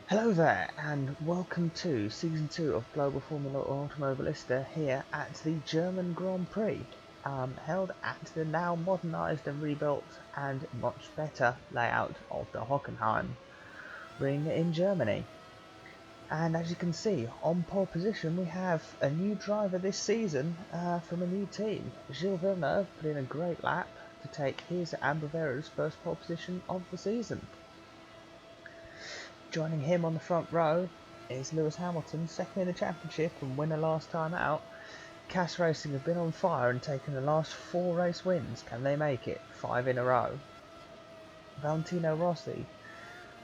Hello there, and welcome to Season 2 of Global Formula Automobilista here at the German Grand Prix, held at the now modernised and rebuilt and much better layout of the Hockenheim Ring in Germany. And as you can see, on pole position we have a new driver this season from a new team. Gilles Villeneuve put in a great lap to take his and Bavaria's first pole position of the season. Joining him on the front row is Lewis Hamilton, second in the championship and winner last time out. Kas Racing have been on fire and taken the last 4 race wins. Can they make it? 5 in a row. Valentino Rossi,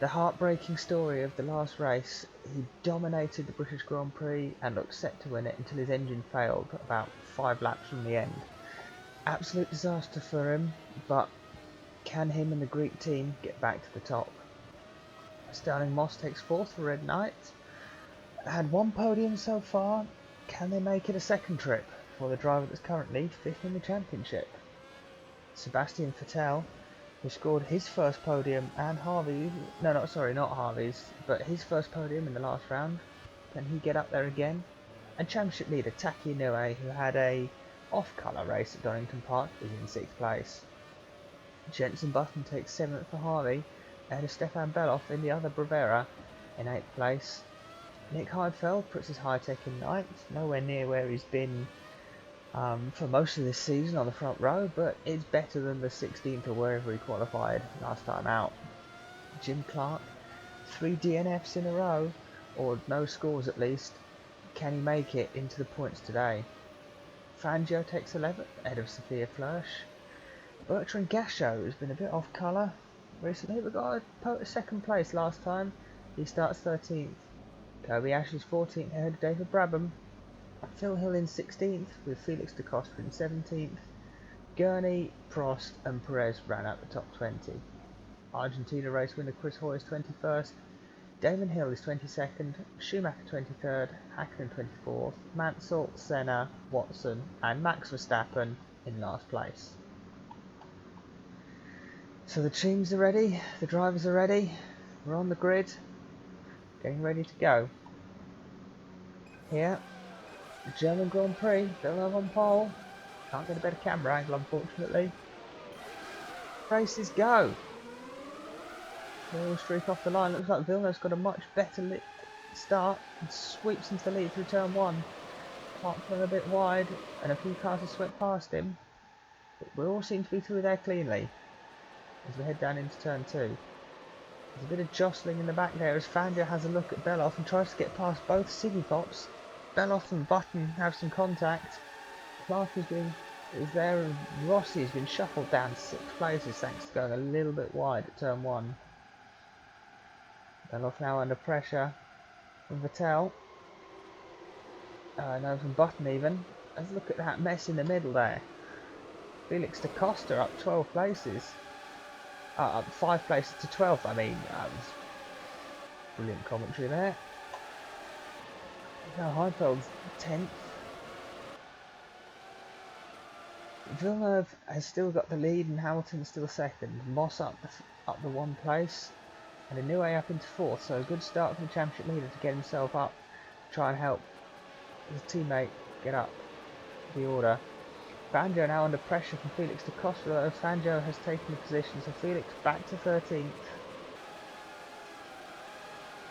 the heartbreaking story of the last race. He dominated the British Grand Prix and looked set to win it until his engine failed about 5 laps from the end. Absolute disaster for him, but can him and the Greek team get back to the top? Sterling Moss takes 4th for Red Knight. Had 1 podium so far. Can they make it a second trip for the driver that's currently 5th in the championship? Sebastian Vettel, who scored his first podium and not Harvey's, but his first podium in the last round. Can he get up there again? And championship leader Taki Inoue, who had a off-colour race at Donington Park, is in 6th place. Jenson Button takes 7th for Harvey, ahead of Stefan Beloff in the other Bravera in 8th place. Nick Heidfeld puts his high-tech in 9th, nowhere near where he's been for most of this season on the front row, but it's better than the 16th or wherever he qualified last time out. Jim Clark, 3 DNFs in a row, or no scores at least. Can he make it into the points today? Fangio takes 11th, ahead of Sophia Flörsch. Bertrand Gachot has been a bit off colour recently, but got a second place last time. He starts 13th. Kobayashi's 14th ahead of David Brabham. Phil Hill in 16th with Felix da Costa in 17th. Gurney, Prost and Perez ran out the top 20. Argentina race winner Chris Hoy is 21st. Damon Hill is 22nd. Schumacher 23rd. Hakkinen 24th. Mansell, Senna, Watson and Max Verstappen in last place. So the teams are ready, the drivers are ready, we're on the grid, getting ready to go. Here, the German Grand Prix, Villeneuve on pole. Can't get a better camera angle unfortunately. Races go! They all streak off the line. Looks like Villeneuve's got a much better start and sweeps into the lead through turn 1. Clark's a bit wide and a few cars have swept past him, but we all seem to be through there cleanly as we head down into turn 2. There's a bit of jostling in the back there as Fangio has a look at Beloff and tries to get past both City Pops. Beloff and Button have some contact. Clark is there and Rossi has been shuffled down 6 places thanks to going a little bit wide at turn 1. Beloff now under pressure from Vettel. No, from Button even. Let's look at that mess in the middle there. Felix da Costa up 12 places. Up 5 places to 12th, I mean. That was brilliant commentary there. Now Heidfeld's 10th. Villeneuve has still got the lead and Hamilton's still 2nd. Moss up the 1 place. And Inoue up into 4th, so a good start from the championship leader to get himself up. Try and help his teammate get up the order. Fangio now under pressure from Felix da Costa, though Fangio has taken the position, so Felix back to 13th.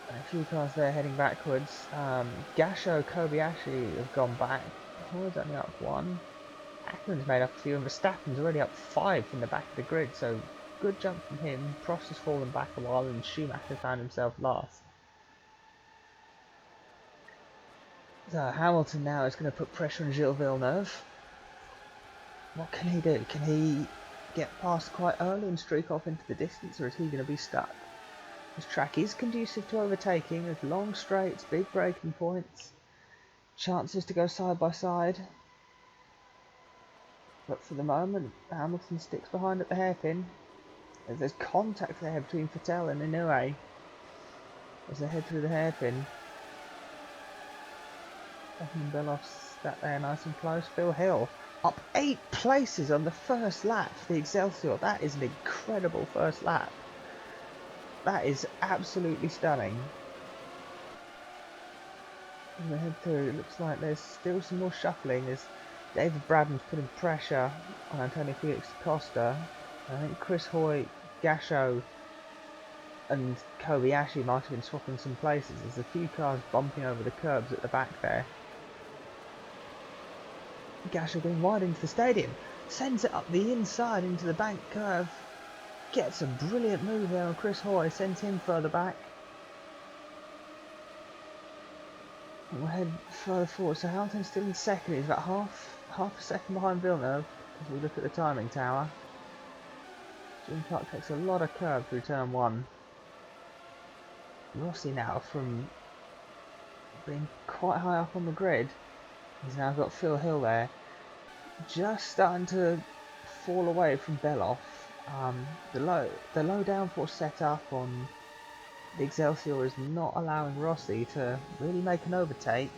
And a few cars there heading backwards. Gachot, Kobayashi have gone back. Hoy's only up 1. Hakkinen made up a few, and Verstappen's already up 5 from the back of the grid, so good jump from him. Prost has fallen back a while, and Schumacher found himself last. So Hamilton now is going to put pressure on Gilles Villeneuve. What can he do? Can he get past quite early and streak off into the distance, or is he going to be stuck? This track is conducive to overtaking, with long straights, big braking points, chances to go side by side. But for the moment, Hamilton sticks behind at the hairpin. As there's contact there between Vettel and Inoue as they head through the hairpin. And Beloff's sat there nice and close. Phil Hill up 8 places on the first lap for the Excelsior. That is an incredible first lap. That is absolutely stunning. As we head through, it looks like there's still some more shuffling as David Brabham's putting pressure on Antonio Felix da Costa. I think Chris Hoy, Gasho and Kobayashi might have been swapping some places. There's a few cars bumping over the curbs at the back there. Gasho going wide into the stadium, sends it up the inside into the bank curve. Gets a brilliant move there on Chris Hoy, sends him further back. We'll head further forward, so Hamilton's still in second. He's about half a second behind Villeneuve as we look at the timing tower. Jim Clark takes a lot of curve through turn 1. Rossi now, from being quite high up on the grid, he's now got Phil Hill there, just starting to fall away from Beloff. The low downforce setup on the Excelsior is not allowing Rossi to really make an overtake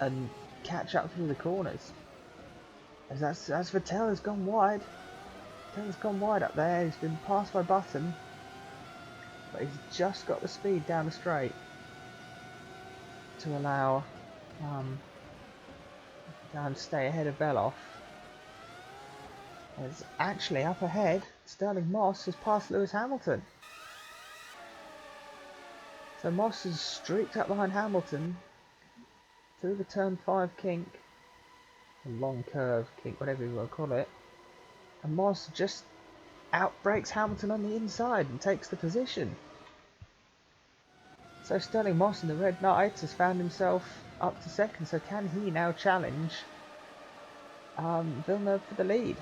and catch up through the corners. As Vettel has gone wide. Vettel's gone wide up there. He's been passed by Button, but he's just got the speed down the straight to allow down to stay ahead of Beloff. As actually up ahead, Sterling Moss has passed Lewis Hamilton. So Moss has streaked up behind Hamilton through the turn 5 kink, a long curve kink, whatever you want to call it, and Moss just outbrakes Hamilton on the inside and takes the position. So Sterling Moss in the Red Knights has found himself up to second, so can he now challenge Villeneuve for the lead?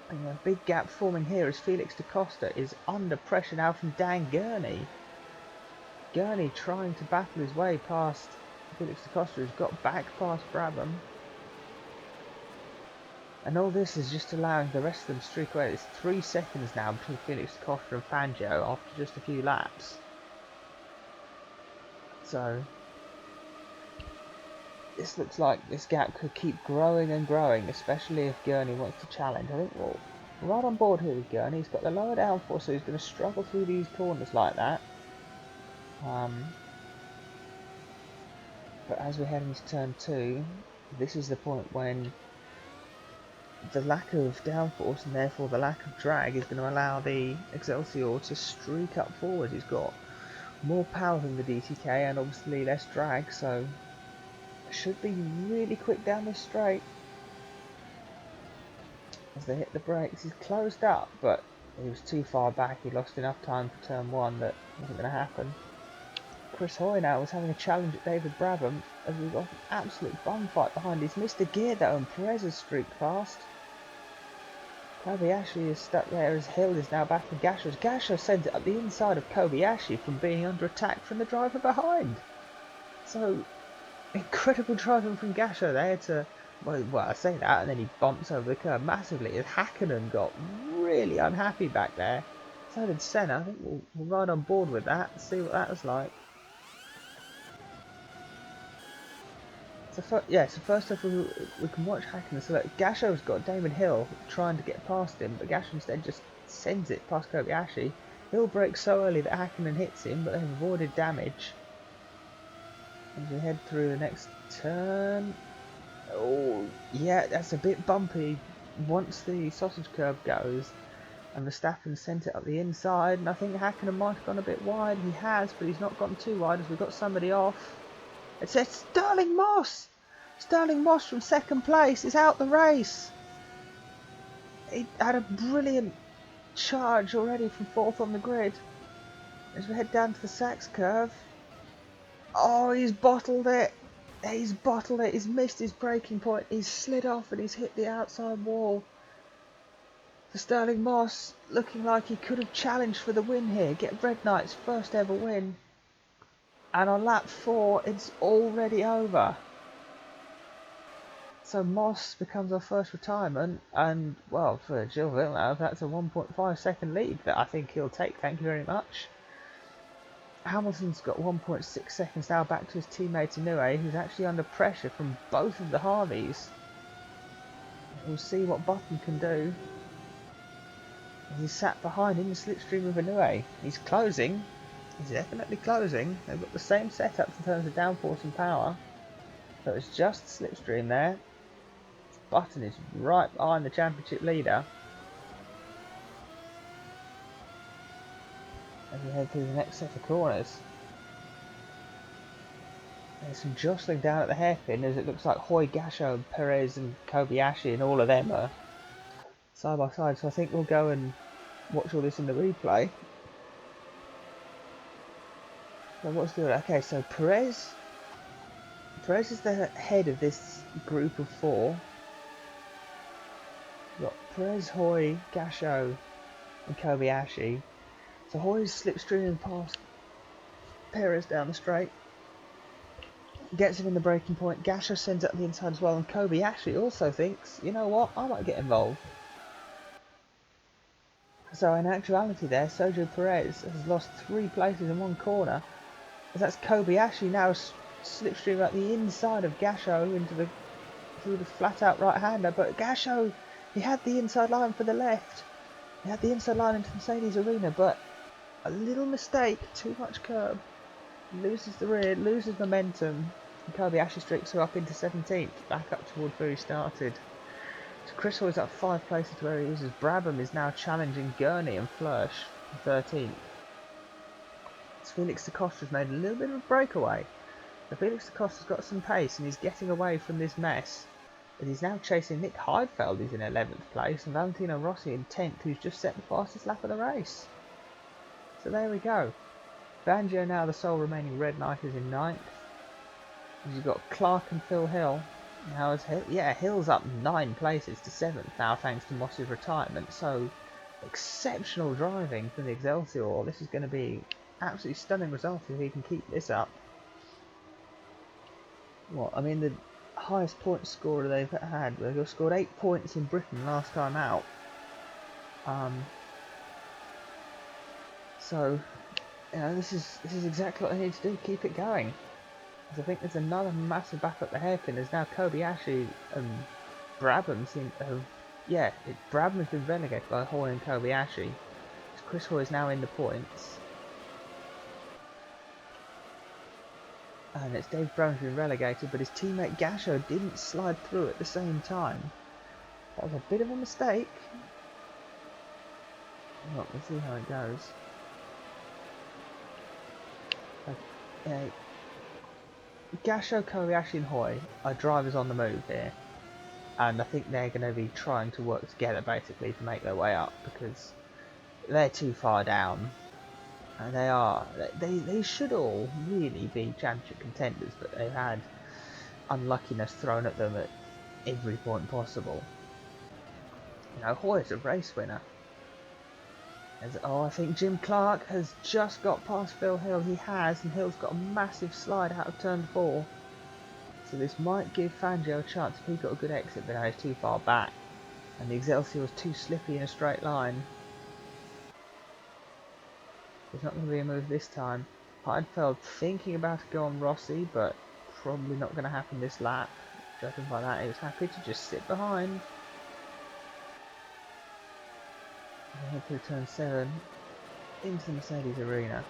And a big gap forming here as Felix da Costa is under pressure now from Dan Gurney. Gurney trying to battle his way past Felix da Costa, who's got back past Brabham. And all this is just allowing the rest of them to streak away. It's 3 seconds now between Felix da Costa and Fangio after just a few laps. So this looks like this gap could keep growing and growing, especially if Gurney wants to challenge. I think we're right on board here with Gurney. He's got the lower downforce, so he's going to struggle through these corners like that. But as we head into turn 2, this is the point when the lack of downforce and therefore the lack of drag is going to allow the Excelsior to streak up forward. He's got more power than the DTK and obviously less drag, so it should be really quick down this straight. As they hit the brakes, he's closed up, but he was too far back. He lost enough time for turn 1 that wasn't going to happen. Chris Hoy now was having a challenge at David Brabham as we've got an absolute bum fight behind. He's missed a gear though, and Perez has streaked past. Kobayashi is stuck there as Hill is now back in Gasho. Gasho sends it up the inside of Kobayashi from being under attack from the driver behind. So incredible driving from Gasho there to, well I say that, and then he bumps over the curb massively as Hakkinen got really unhappy back there. So did Senna. I think we'll ride on board with that, see what that was like. So first off we can watch Hakkinen. So look, Gasho's got Damon Hill trying to get past him, but Gasho instead just sends it past Kobayashi. Hill brakes so early that Hakkinen hits him, but they've avoided damage. As we head through the next turn, oh yeah, that's a bit bumpy once the sausage curb goes, and Verstappen sent it up the inside, and I think Hakkinen might have gone a bit wide. He has, but he's not gone too wide as we've got somebody off. It says Sterling Moss! Sterling Moss from second place is out the race. He had a brilliant charge already from 4th on the grid. As we head down to the Sachs curve, oh, he's bottled it. He's bottled it. He's missed his braking point. He's slid off and he's hit the outside wall. For Sterling Moss, looking like he could have challenged for the win here. Get Red Knight's first ever win. And on lap 4, it's already over. So Moss becomes our first retirement, and well, for Gilles Villeneuve, that's a 1.5 second lead that I think he'll take. Thank you very much. Hamilton's got 1.6 seconds now back to his teammate Inoue, who's actually under pressure from both of the Harveys. We'll see what Button can do. He's sat behind in the slipstream of Inoue. He's closing. He's definitely closing. They've got the same setups in terms of downforce and power. So it's just slipstream there. Button is right behind the championship leader. As we head through the next set of corners. There's some jostling down at the hairpin as it looks like Hoy, Gasho, Perez and Kobayashi and all of them are side by side. So I think we'll go and watch all this in the replay. So what's doing? Okay, so Perez is the head of this group of four. We've got Perez, Hoy, Gasho and Kobayashi. So Hoy's slipstreaming past Perez down the straight. Gets him in the braking point. Gasho sends up the inside as well, and Kobayashi also thinks, you know what, I might get involved. So in actuality there, Sergio Perez has lost 3 places in one corner. As that's Kobayashi now slipstream at the inside of Gasho through the flat out right hander, but Gasho, he had the inside line for the left. He had the inside line into Mercedes arena, but a little mistake, too much curb. Loses the rear, loses momentum, and Kobayashi streaks her up into 17th, back up toward where he started. So Chris Hoy's up 5 places to where he is, as Brabham is now challenging Gurney and Flörsch for 13th. So Felix da Costa's made a little bit of a breakaway. So Felix da Costa's got some pace and he's getting away from this mess. But he's now chasing Nick Heidfeld, who's in 11th place, and Valentino Rossi in 10th, who's just set the fastest lap of the race. So there we go. Fangio now the sole remaining red knight is in 9th. You've got Clark and Phil Hill. Now is Hill's up 9 places to 7th now thanks to Moss's retirement. So exceptional driving for the Excelsior. This is going to be absolutely stunning result if he can keep this up. I mean the highest point scorer they've had. They've scored 8 points in Britain last time out. So you know, this is exactly what they need to do. Keep it going. As I think there's another massive back up the hairpin. There's now Kobayashi and Brabham seem to have... Yeah, Brabham has been relegated by Hoy and Kobayashi. So Chris Hoy is now in the points. And it's Dave Brown's been relegated, but his teammate Gasho didn't slide through at the same time. That was a bit of a mistake. Well, we'll see how it goes. Gasho, Kobayashi and Hoy are drivers on the move here, and I think they're going to be trying to work together basically to make their way up, because they're too far down, and they should all really be championship contenders, but they've had unluckiness thrown at them at every point possible. You know, Hoy's a race winner. I think Jim Clark has just got past Phil Hill. He has, and Hill's got a massive slide out of turn 4. So this might give Fangio a chance if he got a good exit, but now he's too far back. And the Excelsior was too slippy in a straight line. There's not going to be a move this time. Heidfeld thinking about to go on Rossi, but probably not going to happen this lap. Judging by that, he was happy to just sit behind. Head through turn 7 into the Mercedes arena.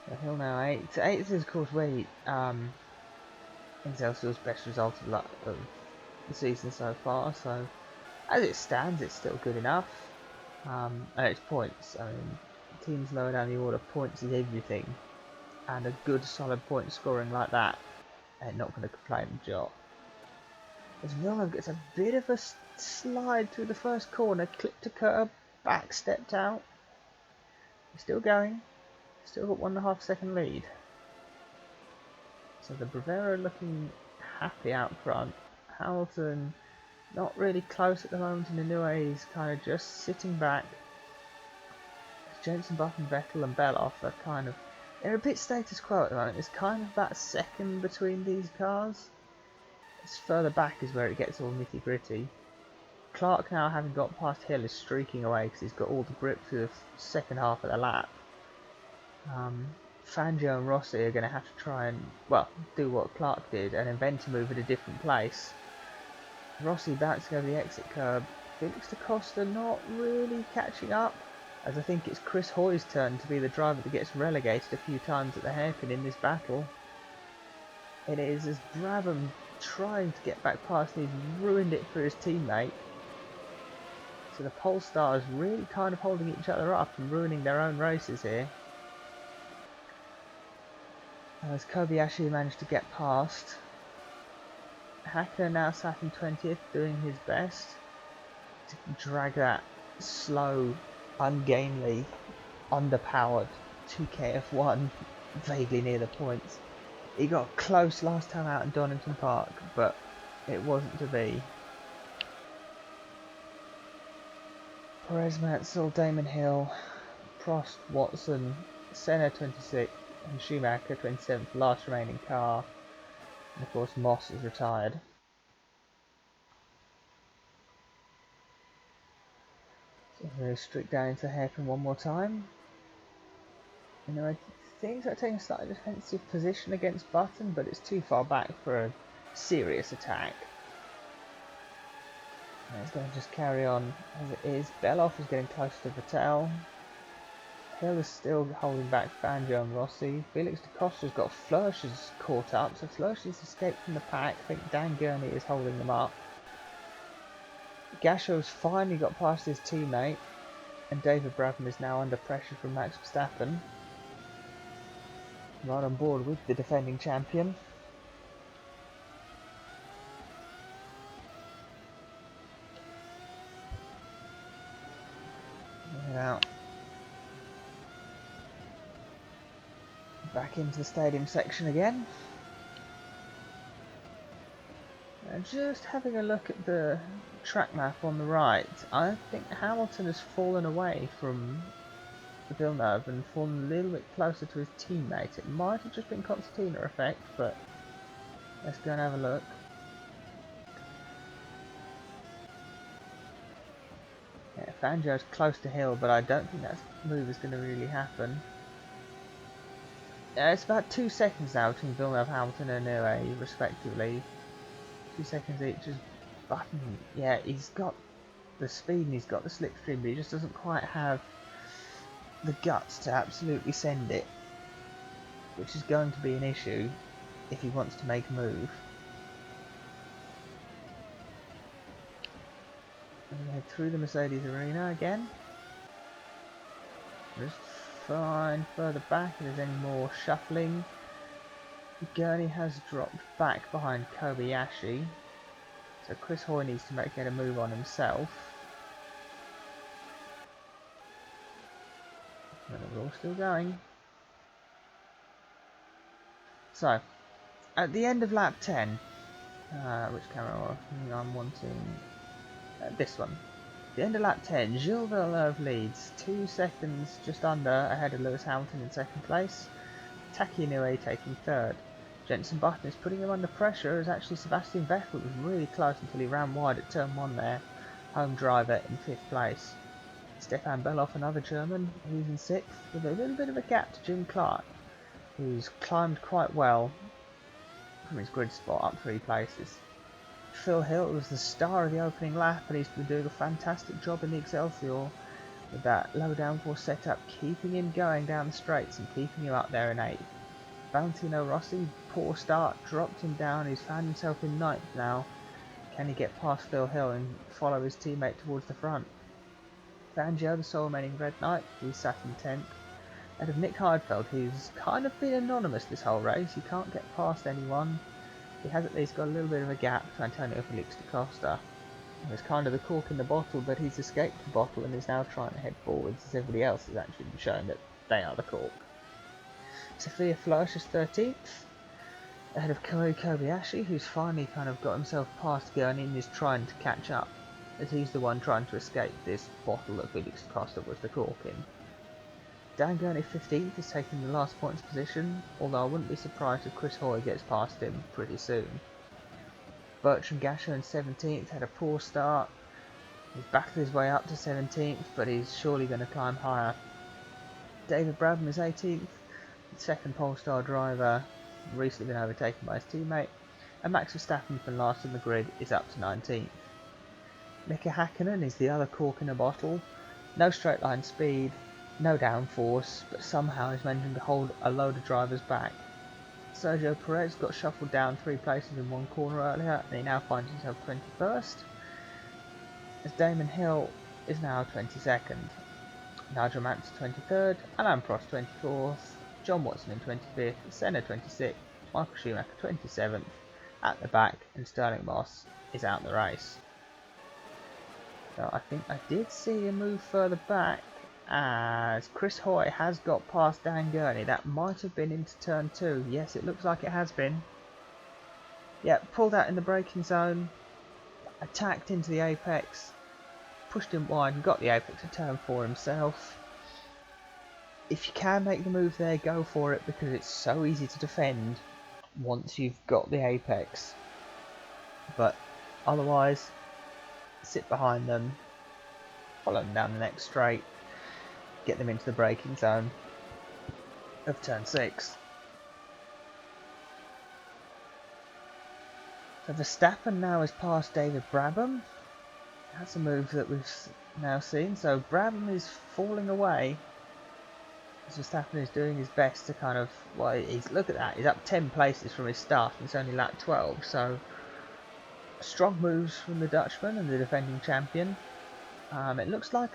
So Hill now 8th. 8th is of course where Excelsior's best result of the season so far. So as it stands, it's still good enough. And it's points. I mean, teams lower down the order, points is everything, and a good solid point scoring like that. Not going to complain a jot. As Villeneuve gets a bit of a slide through the first corner, clipped a curb, back stepped out. He's still going, still got 1.5 second lead. So the Bravero looking happy out front. Hamilton not really close at the moment, and Inoue is kind of just sitting back. Jensen, Button, Vettel and Beloff are kind of... They're a bit status quo at the moment. It's kind of that second between these cars. It's further back is where it gets all nitty gritty. Clark now, having got past Hill, is streaking away because he's got all the grip through the second half of the lap. Fangio and Rossi are going to have to try and, well, do what Clark did and invent a move at a different place. Rossi bouncing over the exit curb. Felix da Costa not really catching up. as I think it's Chris Hoy's turn to be the driver that gets relegated a few times at the hairpin in this battle. It is, as Brabham trying to get back past and he's ruined it for his teammate. So the Polestars really kind of holding each other up and ruining their own races here. As Kobayashi managed to get past. Hackner now sat in 20th, doing his best to drag that slow, ungainly, underpowered 2KF1 vaguely near the points. He got close last time out in Donington Park, but it wasn't to be. Perez, Mansell, Damon Hill, Prost, Watson, Senna 26th, and Schumacher 27th, last remaining car. And of course Moss is retired. So we'll streak down into the hairpin one more time. You know, things are taking a slightly defensive position against Button, but it's too far back for a serious attack. And it's going to just carry on as it is. Beloff is getting close to Vettel. Hill is still holding back Fangio and Rossi. Felix da Costa's got Fleurs's caught up, so Fleurs's escaped from the pack. I think Dan Gurney is holding them up. Gasho's finally got past his teammate, and David Brabham is now under pressure from Max Verstappen. Right on board with the defending champion. Out. Back into the stadium section again. And just having a look at the track map on the right, I think Hamilton has fallen away from Villeneuve and fallen a little bit closer to his teammate. It might have just been concertina effect, but let's go and have a look. Yeah, Fangio's close to Hill, but I don't think that move is going to really happen. It's about 2 seconds now between Villeneuve, Hamilton and Newey, respectively. 2 seconds each as Button. Yeah, he's got the speed and he's got the slipstream, but he just doesn't quite have the guts to absolutely send it, which is going to be an issue if he wants to make a move. And we head through the Mercedes arena again. Just fine further back if there's any more shuffling. Gurney has dropped back behind Kobayashi, so Chris Hoy needs to get a move on himself. But we're all still going. So, at the end of lap 10, which camera I'm wanting? This one. At the end of lap 10, Gilles Villeneuve leads 2 seconds just under ahead of Lewis Hamilton in second place. Taki Inoue taking third. Jenson Button is putting him under pressure as actually Sebastian Vettel was really close until he ran wide at turn 1 there. Home driver in 5th place. Stefan Beloff, another German, he's in 6th with a little bit of a gap to Jim Clark, who's climbed quite well from his grid spot up 3 places. Phil Hill was the star of the opening lap and he's been doing a fantastic job in the Excelsior with that low downforce setup, keeping him going down the straights and keeping him up there in 8th. Valentino Rossi, poor start, dropped him down, he's found himself in 9th now. Can he get past Phil Hill and follow his teammate towards the front? Fangio, the sole remaining Red Knight, he's sat in 10th. Ahead of Nick Heidfeld, who's kind of been anonymous this whole race, he can't get past anyone. He has at least got a little bit of a gap to Antonio Felix da Costa. It's kind of the cork in the bottle, but he's escaped the bottle and is now trying to head forwards as everybody else has actually been showing that they are the cork. Sophia Flörsch is 13th, ahead of Kaoru Kobayashi, who's finally kind of got himself past Gurney and is trying to catch up, as he's the one trying to escape this bottle that Felix da Costa was the cork in. Dan Gurney 15th is taking the last points position, although I wouldn't be surprised if Chris Hoy gets past him pretty soon. Bertrand Gasher in 17th had a poor start. He's battled his way up to 17th, but he's surely going to climb higher. David Brabham is 18th, second Polestar driver, recently been overtaken by his teammate, and Max Verstappen from last on the grid is up to 19th. Mika Hakkinen is the other cork in a bottle. No straight line speed, no downforce, but somehow he's managing to hold a load of drivers back. Sergio Perez got shuffled down 3 places in one corner earlier, and he now finds himself 21st, as Damon Hill is now 22nd. Nigel Mansell 23rd, Alain Prost 24th, John Watson in 25th, Senna 26th, Michael Schumacher 27th, at the back, and Sterling Moss is out the race. So I think I did see him move further back, as Chris Hoy has got past Dan Gurney. That might have been into turn 2. Yes, it looks like it has been. Yeah, pulled out in the braking zone, attacked into the apex, pushed him wide and got the apex to turn 4 himself. If you can make the move there, go for it, because it's so easy to defend once you've got the apex. But otherwise, sit behind them, follow them down the next straight, get them into the braking zone of turn 6. So Verstappen now is past David Brabham. That's a move that we've now seen. So Brabham is falling away, as Verstappen is doing his best to kind of, well, look at that, he's up 10 places from his start and it's only lap 12. So strong moves from the Dutchman and the defending champion. It looks like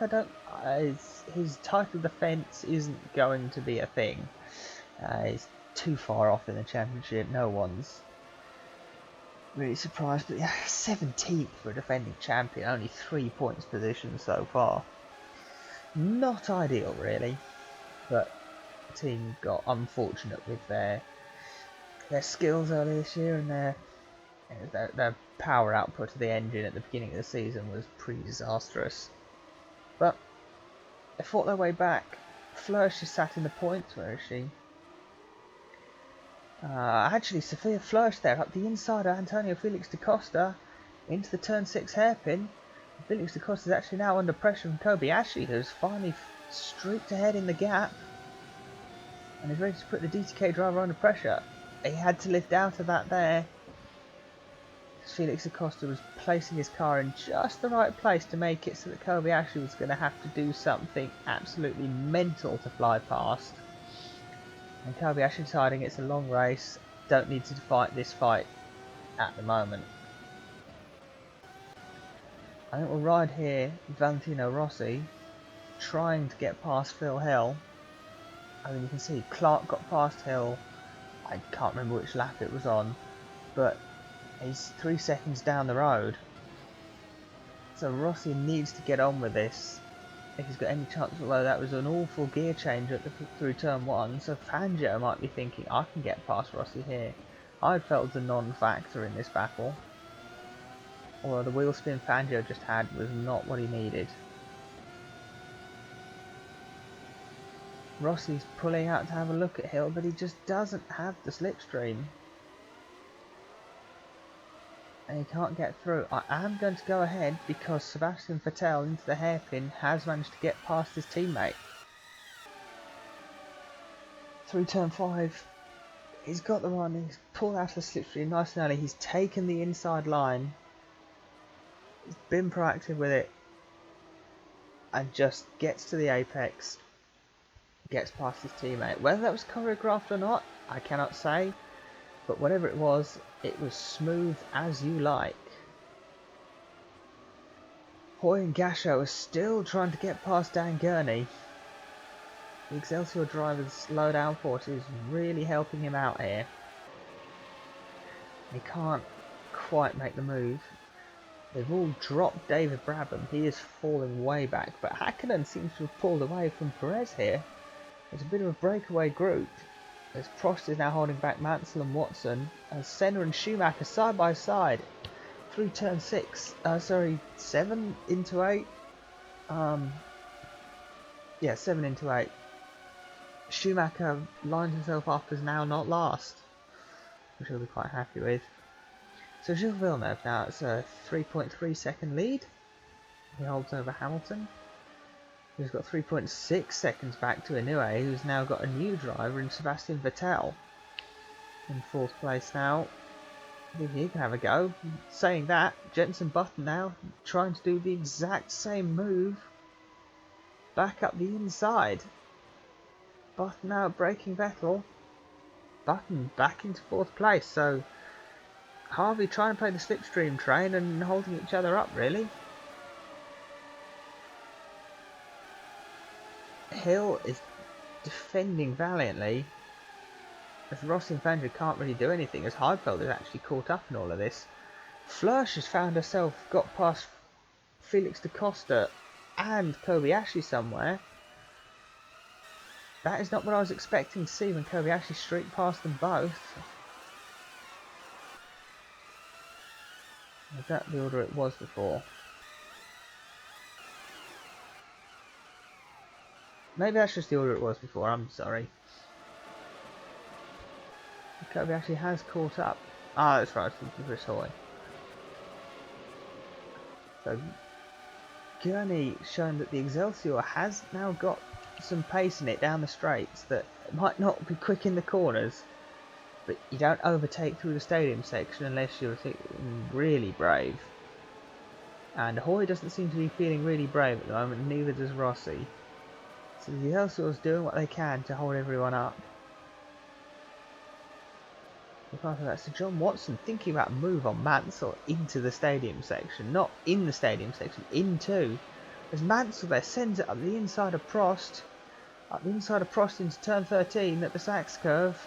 his title defence isn't going to be a thing. He's too far off in the championship. No one's really surprised, but yeah, 17th for a defending champion, only 3 points position so far. Not ideal, really, but the team got unfortunate with their skills earlier this year, and their power output of the engine at the beginning of the season was pretty disastrous. But they fought their way back. Flörsch is sat in the points. Where is she? Actually, Sophia Flörsch there, up the inside of Antonio Felix da Costa, into the turn 6 hairpin. Felix da Costa is actually now under pressure from Kobayashi, who's finally streaked ahead in the gap, and is ready to put the DTK driver under pressure. He had to lift out of that there. Felix da Costa was placing his car in just the right place to make it so that Kobayashi was going to have to do something absolutely mental to fly past. And Kobayashi deciding it's a long race, don't need to fight this fight at the moment. I think we'll ride here Valentino Rossi, trying to get past Phil Hill. I mean, you can see Clark got past Hill, I can't remember which lap it was on, but he's 3 seconds down the road. So Rossi needs to get on with this if he's got any chance, although that was an awful gear change through turn 1, so Fangio might be thinking, I can get past Rossi here. I felt the non-factor in this battle, although the wheel spin Fangio just had was not what he needed. Rossi's pulling out to have a look at Hill, but he just doesn't have the slipstream. And he can't get through. I am going to go ahead because Sebastian Vettel into the hairpin has managed to get past his teammate. Through turn 5, he's got the run, he's pulled out of the slipstream nice and early, he's taken the inside line, he's been proactive with it, and just gets to the apex, gets past his teammate. Whether that was choreographed or not, I cannot say. But whatever it was smooth as you like. Hoy and Gasho are still trying to get past Dan Gurney. The Excelsior driver's low downforce is really helping him out here. He can't quite make the move. They've all dropped David Brabham. He is falling way back, but Häkkinen seems to have pulled away from Perez here. It's a bit of a breakaway group, as Prost is now holding back Mansell and Watson, as Senna and Schumacher side by side through turn 7 into 8. Yeah, 7 into 8. Schumacher lines himself up as now not last, which he'll be quite happy with. So Gilles Villeneuve now, it's a 3.3 second lead. He holds over Hamilton, who's got 3.6 seconds back to Inoue, who's now got a new driver in Sebastian Vettel. In 4th place now. I think he can have a go. Saying that, Jenson Button now trying to do the exact same move. back up the inside. Button out breaking Vettel. Button back into 4th place, so Harvey trying to play the slipstream train and holding each other up, really. Hill is defending valiantly, as Rossi and Fangio can't really do anything, as Heidfeld is actually caught up in all of this. Flörsch has found herself got past Felix da Costa and Kobayashi somewhere. That is not what I was expecting to see when Kobayashi streaked past them both. Is that the order it was before? Maybe that's just the order it was before, I'm sorry. Kobayashi has caught up. Ah, that's right, it's Chris Hoy. So, Gurney showing that the Excelsior has now got some pace in it down the straights that might not be quick in the corners, but you don't overtake through the stadium section unless you're really brave. And Hoy doesn't seem to be feeling really brave at the moment, neither does Rossi. So the Excelsior's doing what they can to hold everyone up. Apart from that, so John Watson thinking about a move on Mansell into the stadium section, not in the stadium section, into. As Mansell there sends it up the inside of Prost, into turn 13 at the Sachs curve.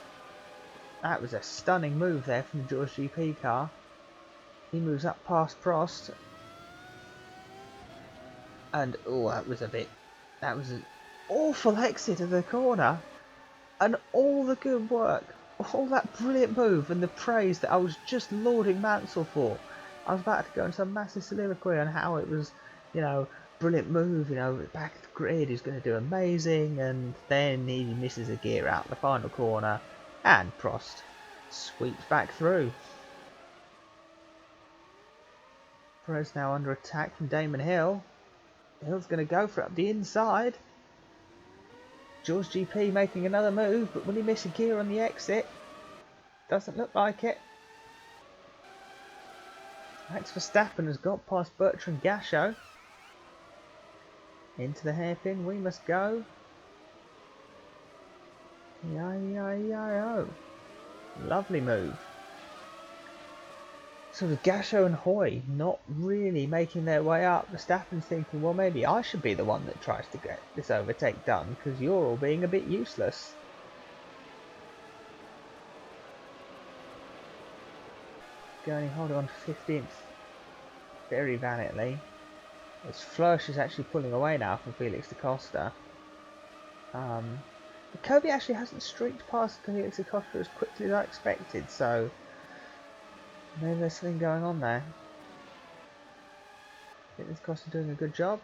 That was a stunning move there from the George GP car. He moves up past Prost. And, oh, that was an awful exit of the corner. And all the good work, all that brilliant move and the praise that I was just lauding Mansell for. I was about to go into some massive soliloquy on how it was, brilliant move, back to the grid, he's going to do amazing, and then he misses a gear out the final corner, and Prost sweeps back through. Perez now under attack from Damon Hill. Hill's going to go for it up the inside. George GP making another move, but will he miss a gear on the exit? Doesn't look like it. Max Verstappen has got past Bertrand Gachot. Into the hairpin we must go. Lovely move. So with Gachot and Hoy not really making their way up, Verstappen's thinking, well, maybe I should be the one that tries to get this overtake done, because you're all being a bit useless. Going holding on to 15th very valiantly. As Flörsch is actually pulling away now from Felix da Costa. Kobe actually hasn't streaked past Felix da Costa as quickly as I expected, so maybe there's something going on there. Felix da Costa doing a good job.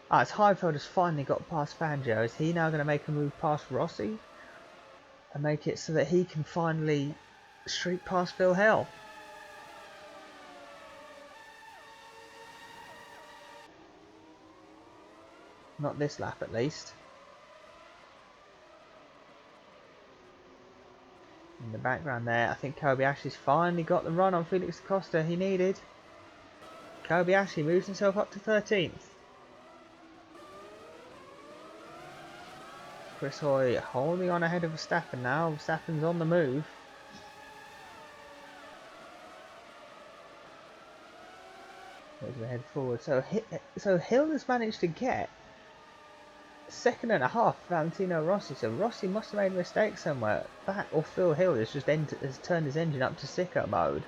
As Heidfeld has finally got past Fangio, is he now going to make a move past Rossi and make it so that he can finally streak past Phil Hill? Not this lap, at least. In the background there, I think Kobayashi's finally got the run on Felix da Costa he needed. Kobayashi moves himself up to 13th. Chris Hoy holding on ahead of Verstappen now. Verstappen's on the move. Goes ahead forward. So Hill has managed to get second and a half Valentino Rossi, so Rossi must have made a mistake somewhere. That or Phil Hill has just has turned his engine up to sicko mode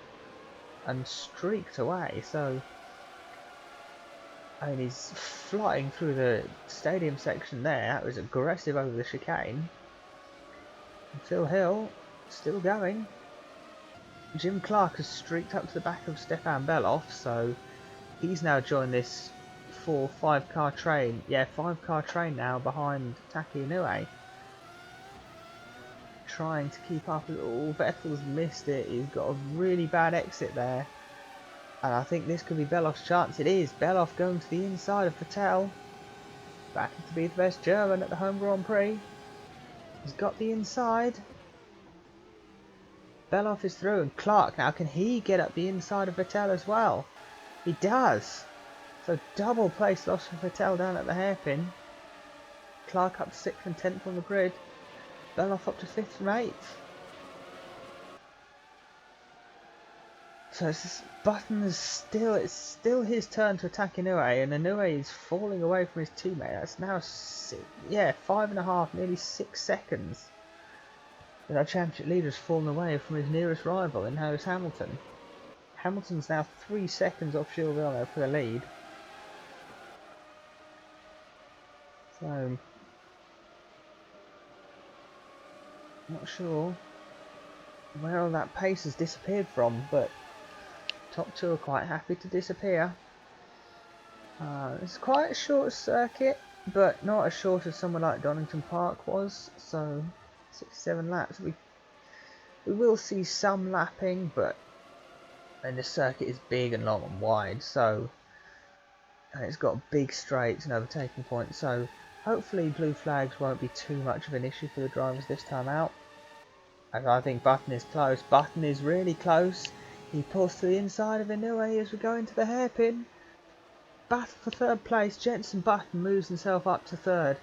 and streaked away. So I mean, he's flying through the stadium section there. That was aggressive over the chicane. And Phil Hill still going. Jim Clark has streaked up to the back of Stefan Beloff, so he's now joined this 4-5 car train. Yeah, 5 car train now behind Taki Inoue. Trying to keep up. Oh, Vettel's missed it. He's got a really bad exit there. And I think this could be Beloff's chance. It is. Beloff going to the inside of Vettel. Back to be the best German at the home Grand Prix. He's got the inside. Beloff is through. And Clark now, can he get up the inside of Vettel as well? He does. So double place loss for Vettel down at the hairpin. Clark up to 6th and 10th on the grid. Beloff up to 5th and 8th. So Button is it's still his turn to attack Inoue, and Inoue is falling away from his teammate. That's now 5.5, nearly 6 seconds. And our championship leader has fallen away from his nearest rival in Lewis Hamilton. Hamilton's now 3 seconds off Gilles Villeneuve for the lead. So, not sure where all that pace has disappeared from, but top two are quite happy to disappear. It's quite a short circuit, but not as short as somewhere like Donington Park was, so 67 laps. We will see some lapping, but and the circuit is big and long and wide, so and it's got big straights and overtaking points, so hopefully blue flags won't be too much of an issue for the drivers this time out. And I think Button is close. Button is really close. He pulls to the inside of Inoue as we go into the hairpin. Battle for third place. Jenson Button moves himself up to third.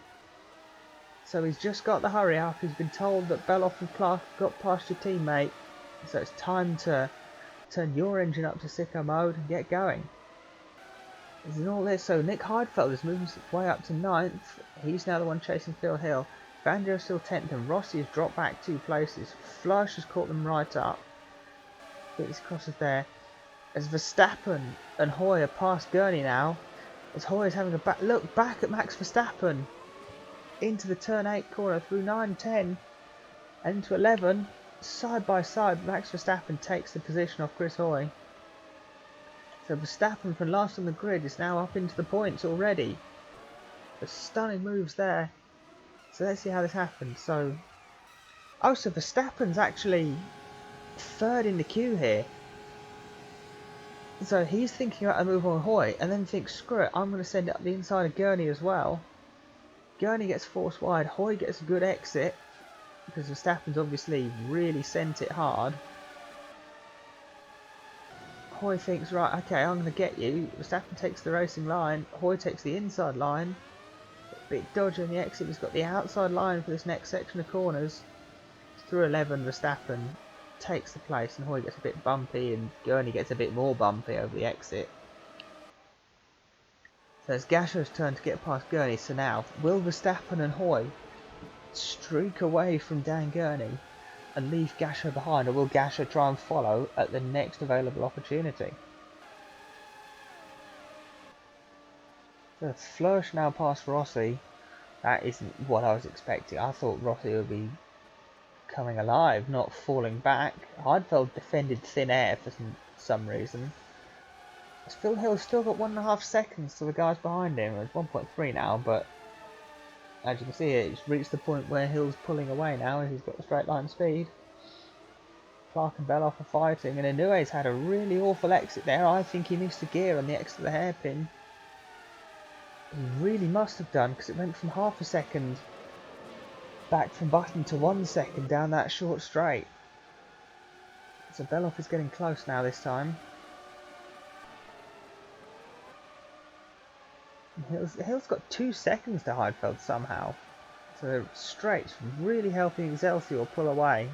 So he's just got the hurry up. He's been told that Beloff and Clark have got past your teammate. So it's time to turn your engine up to sicko mode and get going. In all this, so Nick Heidfeld is moving his way up to 9th. He's now the one chasing Phil Hill. Fangio's still 10th and Rossi has dropped back 2 places. Flush has caught them right up. Get these crosses there. As Verstappen and Hoy are past Gurney now. As Hoy is having a look back at Max Verstappen. Into the turn 8 corner through 9, 10 and into 11. Side by side, Max Verstappen takes the position off Chris Hoy. So Verstappen from last on the grid is now up into the points already. The stunning moves there. So let's see how this happens. So Verstappen's actually third in the queue here. So he's thinking about a move on Hoy and then thinks, screw it, I'm going to send it up the inside of Gurney as well. Gurney gets forced wide, Hoy gets a good exit because Verstappen's obviously really sent it hard. Hoy thinks, right, okay, I'm going to get you. Verstappen takes the racing line, Hoy takes the inside line. A bit dodgy on the exit, he's got the outside line for this next section of corners. Through 11, Verstappen takes the place and Hoy gets a bit bumpy and Gurney gets a bit more bumpy over the exit. So it's Gasher's turn to get past Gurney, so now, will Verstappen and Hoy streak away from Dan Gurney and leave Gasher behind, or will Gasher try and follow at the next available opportunity? So Flourish now past Rossi. That isn't what I was expecting. I thought Rossi would be coming alive, not falling back. Heidfeld defended thin air for some reason. Phil Hill's still got 1.5 seconds to the guys behind him. It's 1.3 now, but as you can see, it's reached the point where Hill's pulling away now and he's got the straight line speed. Clark and Beloff are fighting, and Inoue's had a really awful exit there. I think he missed a gear on the exit of the hairpin. He really must have done, because it went from half a second back from Button to 1 second down that short straight. So Beloff is getting close now this time. Hill's got 2 seconds to Heidfeld somehow. So straights really helping Excelsior pull away.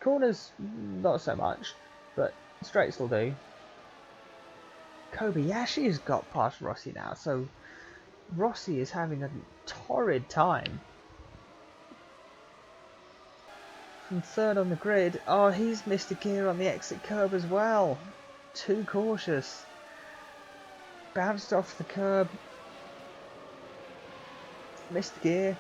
Corners, not so much, but straights will do. Kobayashi has got past Rossi now, so Rossi is having a torrid time. From third on the grid, oh, he's missed a gear on the exit curb as well. Too cautious. Bounced off the curb. Missed gear.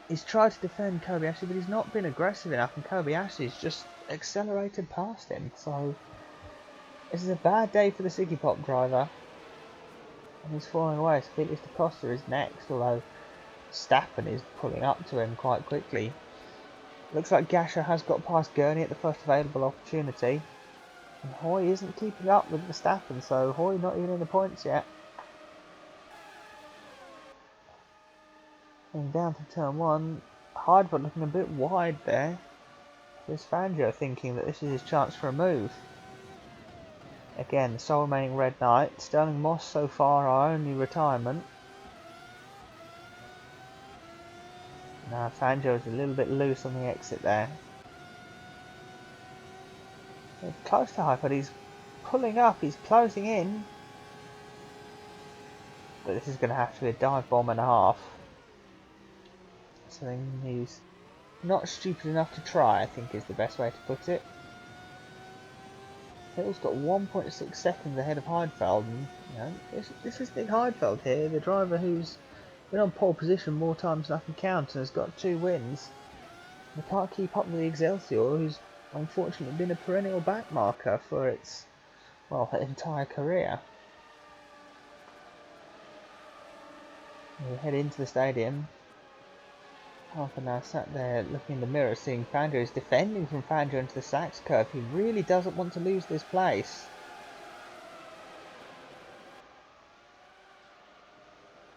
He's tried to defend Kobayashi, but he's not been aggressive enough, and Kobayashi's just accelerated past him. So this is a bad day for the Siggy Pop driver. And he's falling away, so Felix da Costa is next, although Stappen is pulling up to him quite quickly. Looks like Gasher has got past Gurney at the first available opportunity. And Hoy isn't keeping up with Verstappen, so Hoy not even in the points yet. And down to turn 1, Heidfeld looking a bit wide there. There's Fangio thinking that this is his chance for a move. Again, the sole remaining red knight. Sterling Moss so far our only retirement. Fangio's a little bit loose on the exit there. They're close to Hyper, he's pulling up, he's closing in. But this is going to have to be a dive bomb and a half. Something he's not stupid enough to try, I think is the best way to put it. Hill's got 1.6 seconds ahead of Heidfeld, and you know, this is Nick Heidfeld here, the driver who's been on pole position more times than I can count and has got 2 wins. They can't keep up with the Excelsior, who's unfortunately been a perennial backmarker for its, well, entire career. We head into the stadium. Harper now sat there looking in the mirror, seeing Fangio is defending from Fangio into the Sachs curve. He really doesn't want to lose this place.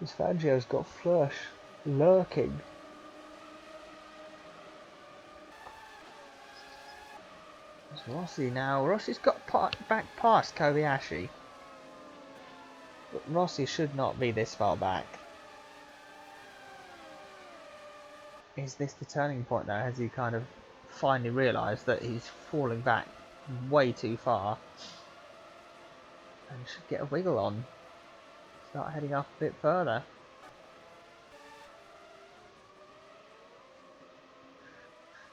This Fangio's got Flush lurking. It's Rossi now. Rossi's got back past Kobayashi. But Rossi should not be this far back. Is this the turning point now? Has he kind of finally realised that he's falling back way too far and should get a wiggle on? Start heading up a bit further.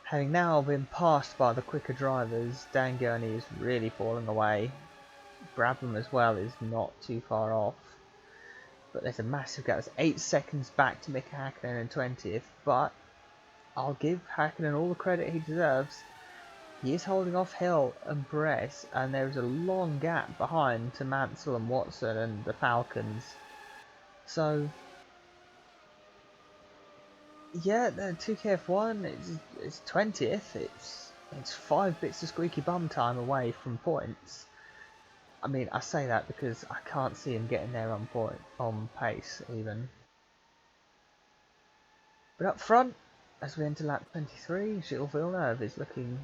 Having now been passed by the quicker drivers, Dan Gurney is really falling away. Brabham as well is not too far off. But there's a massive gap. There's 8 seconds back to Mika Hakkinen in 20th, but I'll give Hakkinen all the credit he deserves. He is holding off Hill and Perez, and there is a long gap behind to Mansell and Watson and the Falcons. So, yeah, the 2KF1 it's 20th. It's 5 bits of squeaky bum time away from points. I mean, I say that because I can't see him getting there on pace even. But up front, as we enter lap 23, Gilles Villeneuve is looking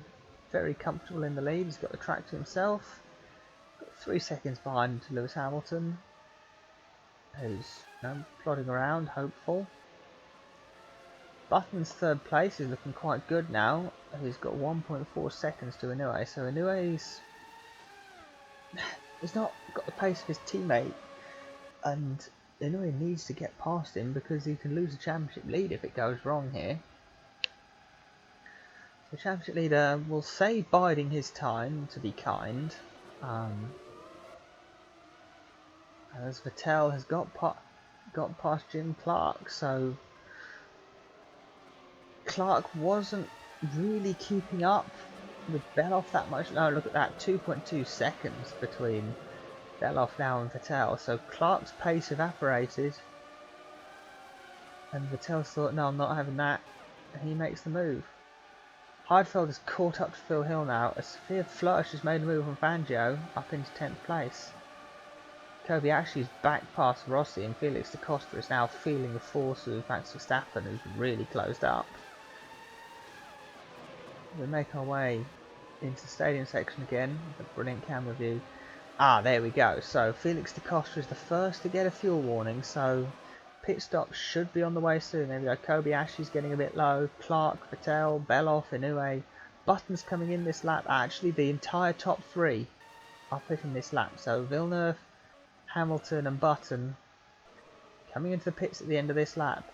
very comfortable in the lead. He's got the track to himself. Got 3 seconds behind Lewis Hamilton, who's plodding around, hopeful. Button's 3rd place is looking quite good now. He's got 1.4 seconds to Inoue, so Inoue's he's not got the pace of his teammate, and Inoue needs to get past him because he can lose the championship lead if it goes wrong here. The championship leader will say biding his time to be kind, as Vettel has got past Jim Clark, so Clark wasn't really keeping up with Beloff that much. No, look at that, 2.2 seconds between Beloff now and Vettel, so Clark's pace evaporated, and Vettel thought, no, I'm not having that, and he makes the move. Heidfeld is caught up to Phil Hill now, as Sophia Flörsch has made a move from Fangio up into 10th place. Kobayashi's back past Rossi, and Felix da Costa is now feeling the force of Max Verstappen, who's really closed up. We make our way into the stadium section again with a brilliant camera view. Ah, there we go. So Felix da Costa is the first to get a fuel warning, so pit stop should be on the way soon. There we go. Kobayashi's getting a bit low. Clark, Vettel, Beloff, Inoue. Button's coming in this lap. Actually, the entire top 3 are pitting this lap. So Villeneuve, Hamilton and Button coming into the pits at the end of this lap.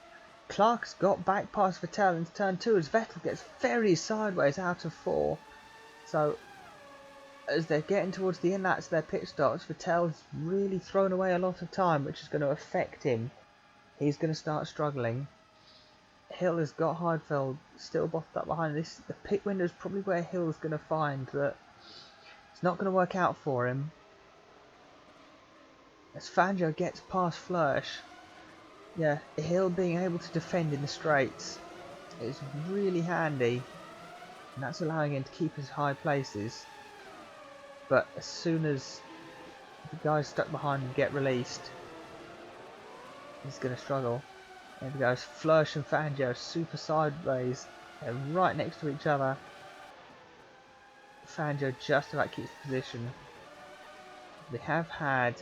Clark's got back past Vettel into turn 2 as Vettel gets very sideways out of 4. So as they're getting towards the inlets of their pit stops, Vettel's really thrown away a lot of time, which is going to affect him. He's going to start struggling. Hill has got Heidfeld still bottled up behind this. The pit window is probably where Hill's going to find that it's not going to work out for him. As Fangio gets past Flörsch, yeah, Hill being able to defend in the straights is really handy, and that's allowing him to keep his high places. But as soon as the guys stuck behind him get released, he's going to struggle. There we go, Flörsch and Fangio super sideways, they're right next to each other. Fangio just about keeps position. We have had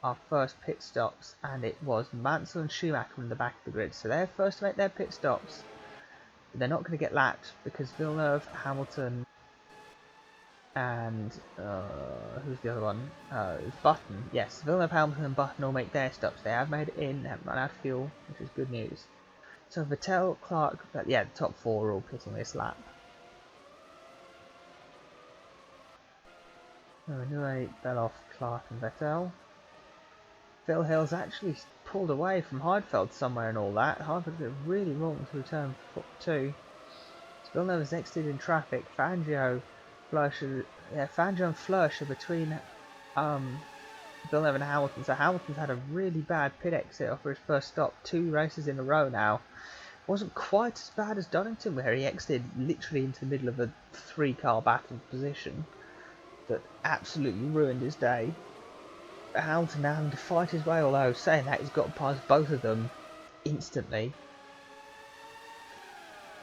our first pit stops, and it was Mansell and Schumacher in the back of the grid, so they're first to make their pit stops. they're not going to get lapped because Villeneuve, Hamilton, and who's the other one? Button. Yes, Villeneuve, Hamilton, and Button all make their stops. They have made it in, they haven't run out of fuel, which is good news. So Vettel, Clark, yeah, the top four are all pitting this lap. Anyway, Beloff, Clark, and Vettel. Phil Hill's actually pulled away from Heidfeld somewhere and all that. Heidfeld did really wrong to return for 2. Villeneuve is exited in traffic. Fangio and Fleury are between Villeneuve and Hamilton. So Hamilton's had a really bad pit exit after his first stop. 2 races in a row now. Wasn't quite as bad as Donington, where he exited literally into the middle of a 3-car battle position that absolutely ruined his day. Hamilton now having to fight his way, although saying that he's got past both of them instantly.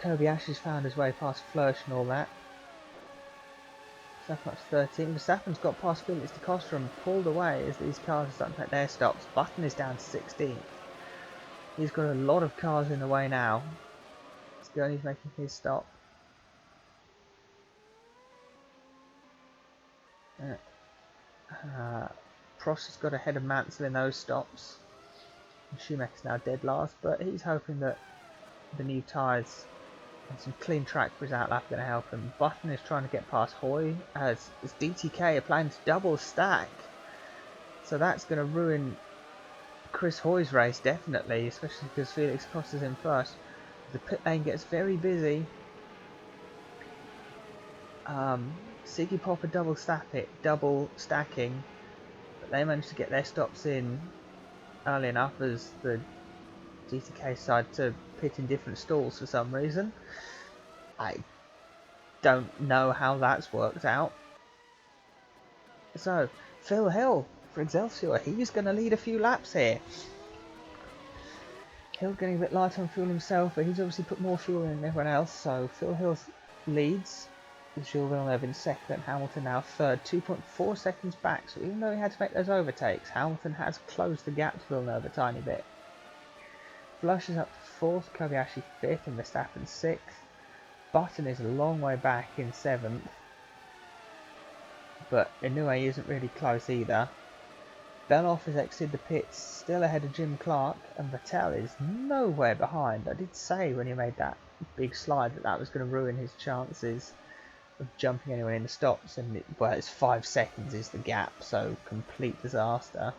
Kobayashi's found his way past Fleury and all that. Verstappen up to 13. Verstappen's got past Felix da Costa and pulled away as these cars are starting to make their stops. Button is down to 16th. He's got a lot of cars in the way now. Gurney's making his stop. Prost has got ahead of Mansell in those stops. Schumacher's now dead last, but he's hoping that the new tyres and some clean track for his outlap are going to help him. Button is trying to get past Hoy as DTK are planning to double stack. So that's going to ruin Chris Hoy's race, definitely, especially because Felix Costa's in first. The pit lane gets very busy. Siggy Popper double stacking, but they managed to get their stops in early enough as the GTK side to pit in different stalls for some reason. I don't know how that's worked out. So Phil Hill for Excelsior, he's going to lead a few laps here. Hill getting a bit light on fuel himself, but he's obviously put more fuel in than everyone else. So Phil Hill leads with Jules Villeneuve in second, Hamilton now third, 2.4 seconds back. So even though he had to make those overtakes, Hamilton has closed the gap to Villeneuve a tiny bit. Flush is up to fourth, Kobayashi fifth, and Verstappen sixth. Button is a long way back in seventh, but Inoue isn't really close either. Beloff has exited the pits, still ahead of Jim Clark, and Vettel is nowhere behind. I did say when he made that big slide that was going to ruin his chances of jumping anyone in the stops, and it's 5 seconds is the gap, so complete disaster.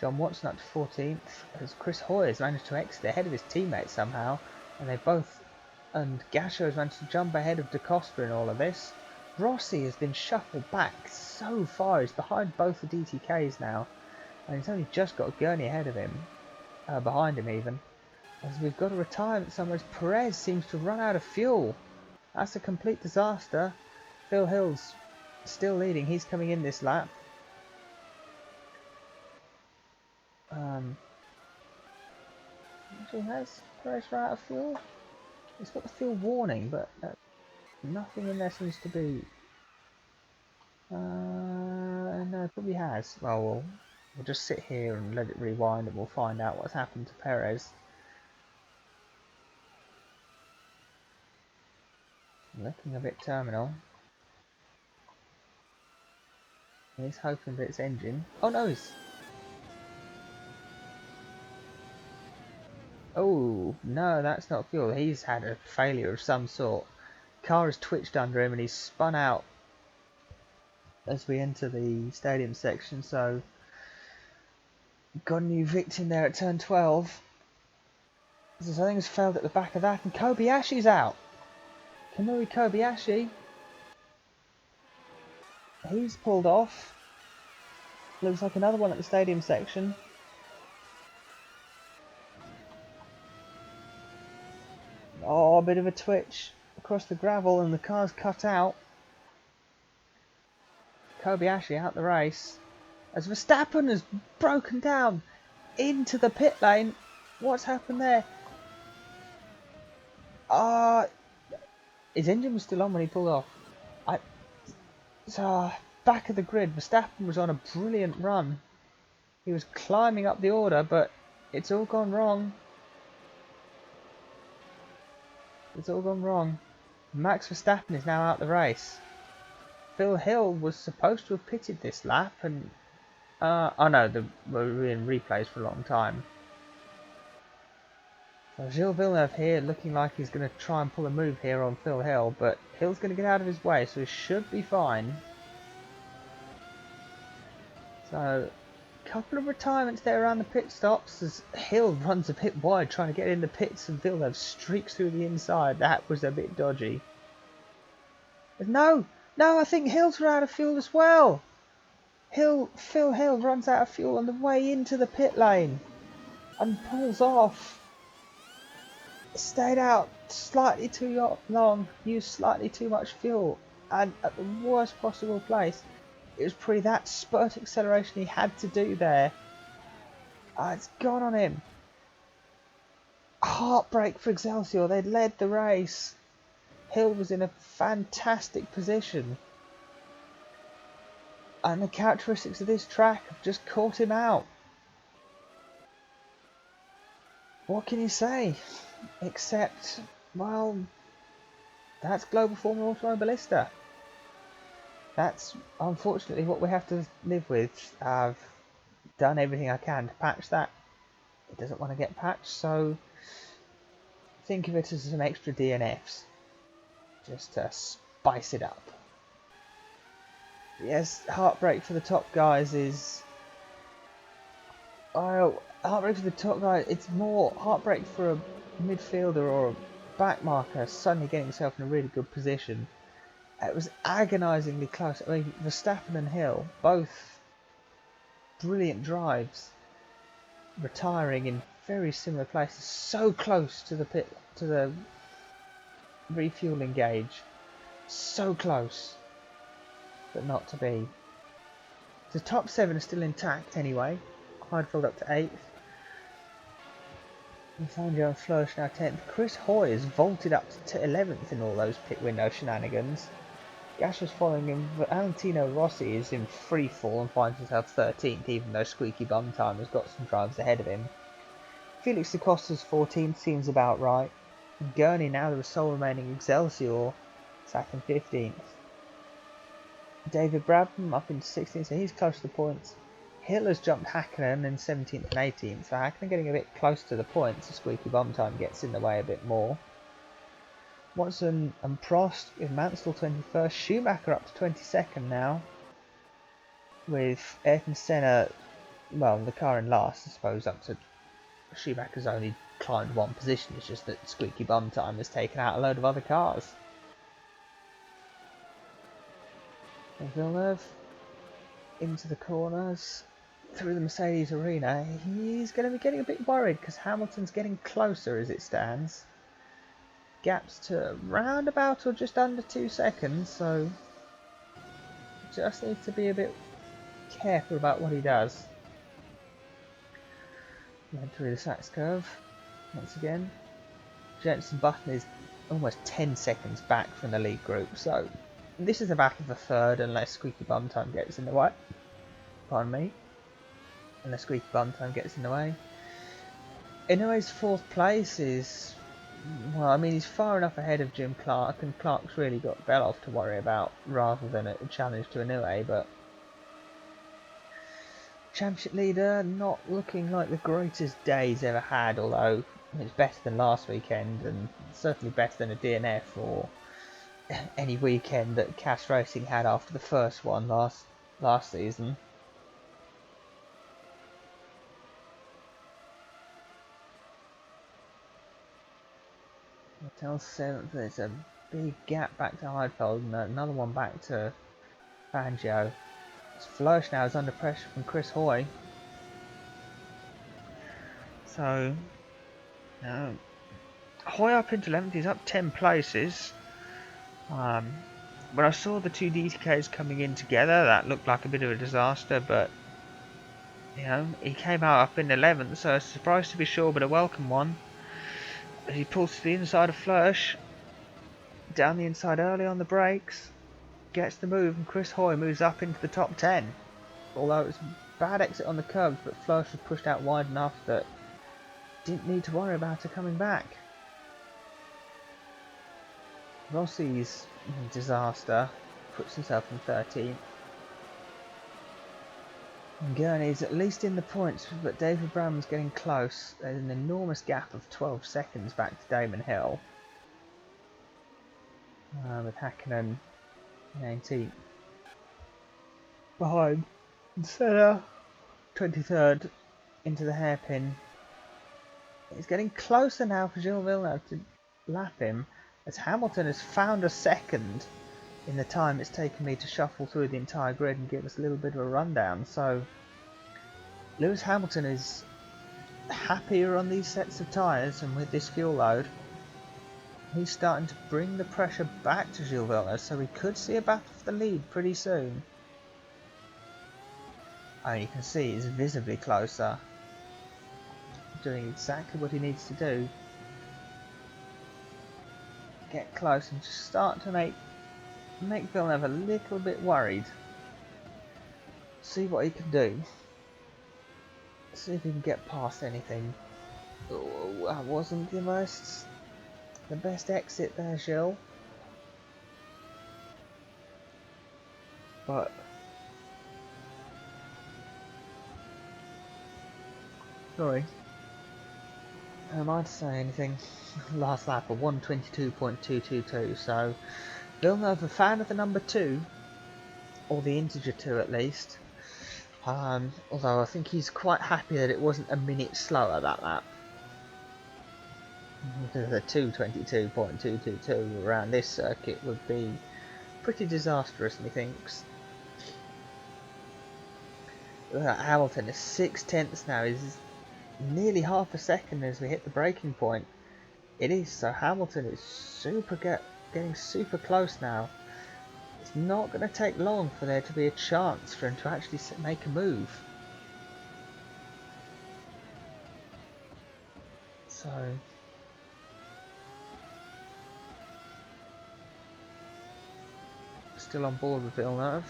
John Watson up to 14th, as Chris Hoy has managed to exit ahead of his teammates somehow, and Gasho has managed to jump ahead of Da Costa in all of this. Rossi has been shuffled back so far, he's behind both the DTKs now, and he's only just got Gurney ahead of him, behind him even. As we've got a retirement somewhere, as Perez seems to run out of fuel. That's a complete disaster. Phil Hill's still leading, he's coming in this lap. Actually, has Perez run out of fuel? It's got the fuel warning, but nothing in there seems to be. No, it probably has. Well, we'll just sit here and let it rewind, and we'll find out what's happened to Perez. Looking a bit terminal. He's hoping that it's engine. Oh no, he's. Oh no, that's not fuel. He's had a failure of some sort. Car has twitched under him and he's spun out as we enter the stadium section. So got a new victim there at turn 12. Something's failed at the back of that, and Kobayashi's out. Kamui Kobayashi, he's pulled off. Looks like another one at the stadium section. Oh, a bit of a twitch across the gravel and the car's cut out. Kobayashi out the race as Verstappen has broken down into the pit lane. What's happened there? His engine was still on when he pulled off. Back of the grid, Verstappen was on a brilliant run. He was climbing up the order, but it's all gone wrong. It's all gone wrong. Max Verstappen is now out the race. Phil Hill was supposed to have pitted this lap, and oh no, we're in replays for a long time. So Gilles Villeneuve here looking like he's going to try and pull a move here on Phil Hill, but Hill's going to get out of his way, so he should be fine. So, a couple of retirements there around the pit stops as Hill runs a bit wide trying to get in the pits and Villeneuve streaks through the inside. That was a bit dodgy. No, I think Hill's run out of fuel as well. Phil Hill runs out of fuel on the way into the pit lane and pulls off. Stayed out slightly too long, used slightly too much fuel, and at the worst possible place. It was probably that spurt acceleration he had to do there. It's gone on him. Heartbreak for Excelsior. They'd led the race. Hill was in a fantastic position. And the characteristics of this track have just caught him out. What can you say? Except, well, that's Global Formula Automobilista. That's unfortunately what we have to live with. I've done everything I can to patch that. It doesn't want to get patched, so think of it as some extra DNFs. Just to spice it up. Yes, heartbreak for the top guys is... Well, heartbreak for the top guys, it's more heartbreak for a midfielder or a back marker suddenly getting himself in a really good position. It was agonisingly close. I mean, Verstappen and Hill, both brilliant drives, retiring in very similar places, so close to the refueling gauge, so close, but not to be. The top 7 are still intact anyway. Heidfeld up to 8th. Fangio and Fleury now 10th. Chris Hoy has vaulted up to 11th in all those pit window shenanigans. Gas was following him, but Valentino Rossi is in free fall and finds himself 13th, even though Squeaky Bum Time has got some drives ahead of him. Felix da Costa's 14th seems about right. And Gurney, now the sole remaining Excelsior, sat in 15th. David Brabham up into 16th, so he's close to the points. Hill has jumped Hakkinen in 17th and 18th, so Hakkinen getting a bit close to the points, so Squeaky Bum Time gets in the way a bit more. Watson and Prost with Mansell 21st, Schumacher up to 22nd now, with Ayrton Senna, well, the car in last, I suppose, up to Schumacher's only climbed one position, it's just that Squeaky Bum Time has taken out a load of other cars. And Villeneuve into the corners, through the Mercedes arena. He's going to be getting a bit worried because Hamilton's getting closer as it stands. Gaps to round about or just under 2 seconds, so just needs to be a bit careful about what he does. Went through the Sachs curve once again. Jenson Button is almost 10 seconds back from the lead group, so this is a battle for third unless Squeaky Bum Time gets in the way. Pardon me. Unless Squeaky Bum Time gets in the way. Inoue's 4th place is... Well, I mean, he's far enough ahead of Jim Clark, and Clark's really got Beloff to worry about rather than a challenge to Inoue, but championship leader not looking like the greatest day he's ever had, although it's better than last weekend and certainly better than a DNF or any weekend that Kas Racing had after the first one last season. Until 7th, there's a big gap back to Heidfeld and another one back to Fangio. Fleury now is under pressure from Chris Hoy. So, Hoy up into 11th, he's up 10 places. When I saw the two DTKs coming in together, that looked like a bit of a disaster, but he came out up in 11th, so a surprise to be sure, but a welcome one. As he pulls to the inside of Fleury, down the inside early on the brakes, gets the move, and Chris Hoy moves up into the top 10. Although it was a bad exit on the curbs, but Fleury was pushed out wide enough that didn't need to worry about her coming back. Rossi's disaster puts himself in 13th. And Gurney's at least in the points, but David Brown's getting close. There's an enormous gap of 12 seconds back to Damon Hill. With Hakkinen in 18th. Behind Senna, 23rd, into the hairpin. It's getting closer now for Gilles Villeneuve to lap him, as Hamilton has found a second in the time it's taken me to shuffle through the entire grid and give us a little bit of a rundown. So Lewis Hamilton is happier on these sets of tyres, and with this fuel load he's starting to bring the pressure back to Gilles Villeneuve, so we could see a battle for the lead pretty soon. Oh, you can see he's visibly closer, doing exactly what he needs to do. Get close and just start to make Villeneuve a little bit worried. See what he can do. See if he can get past anything. Oh, that wasn't the best exit there, Gilles. But sorry, am I to say anything? Last lap of 1:22.222. So Villeneuve a fan of the number 2, or the integer 2 at least. Although I think he's quite happy that it wasn't a minute slower that lap. The 2:22.222 around this circuit would be pretty disastrous, methinks. Hamilton is 6/10 now. He's nearly half a second as we hit the braking point. It is, so Hamilton is getting super close now. It's not going to take long for there to be a chance for him to actually make a move. So still on board with Villeneuve.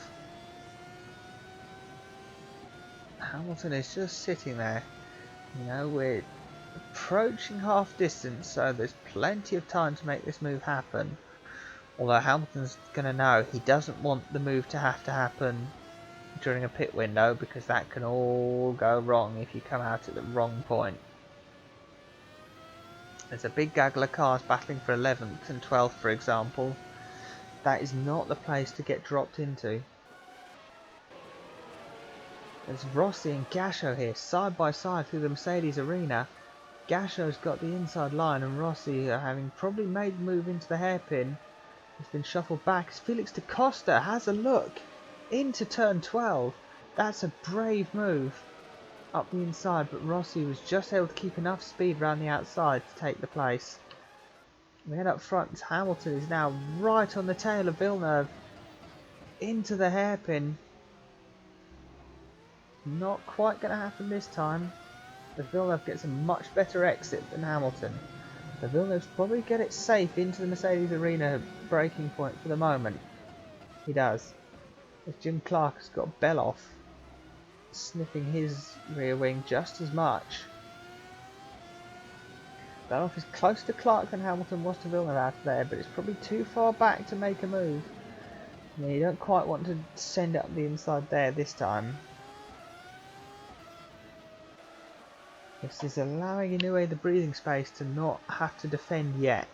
Hamilton is just sitting there. You know, we're approaching half distance, so there's plenty of time to make this move happen. Although Hamilton's going to know he doesn't want the move to happen during a pit window, because that can all go wrong if you come out at the wrong point. There's a big gaggle of cars battling for 11th and 12th, for example. That is not the place to get dropped into. There's Rossi and Gasho here, side by side through the Mercedes arena. Gasho's got the inside line, and Rossi, having probably made the move into the hairpin, has been shuffled back as Felix da Costa has a look into turn 12. That's a brave move up the inside, but Rossi was just able to keep enough speed around the outside to take the place. We head up front. Hamilton is now right on the tail of Villeneuve into the hairpin. Not quite going to happen this time. The Villeneuve gets a much better exit than Hamilton. The Villeneuve's probably get it safe into the Mercedes arena braking point for the moment. He does. As Jim Clark has got Belloff sniffing his rear wing just as much. Belloff is closer to Clark than Hamilton was to Villeneuve out there, but it's probably too far back to make a move. Yeah, you don't quite want to send it up the inside there this time. This is allowing Inoue the breathing space to not have to defend yet.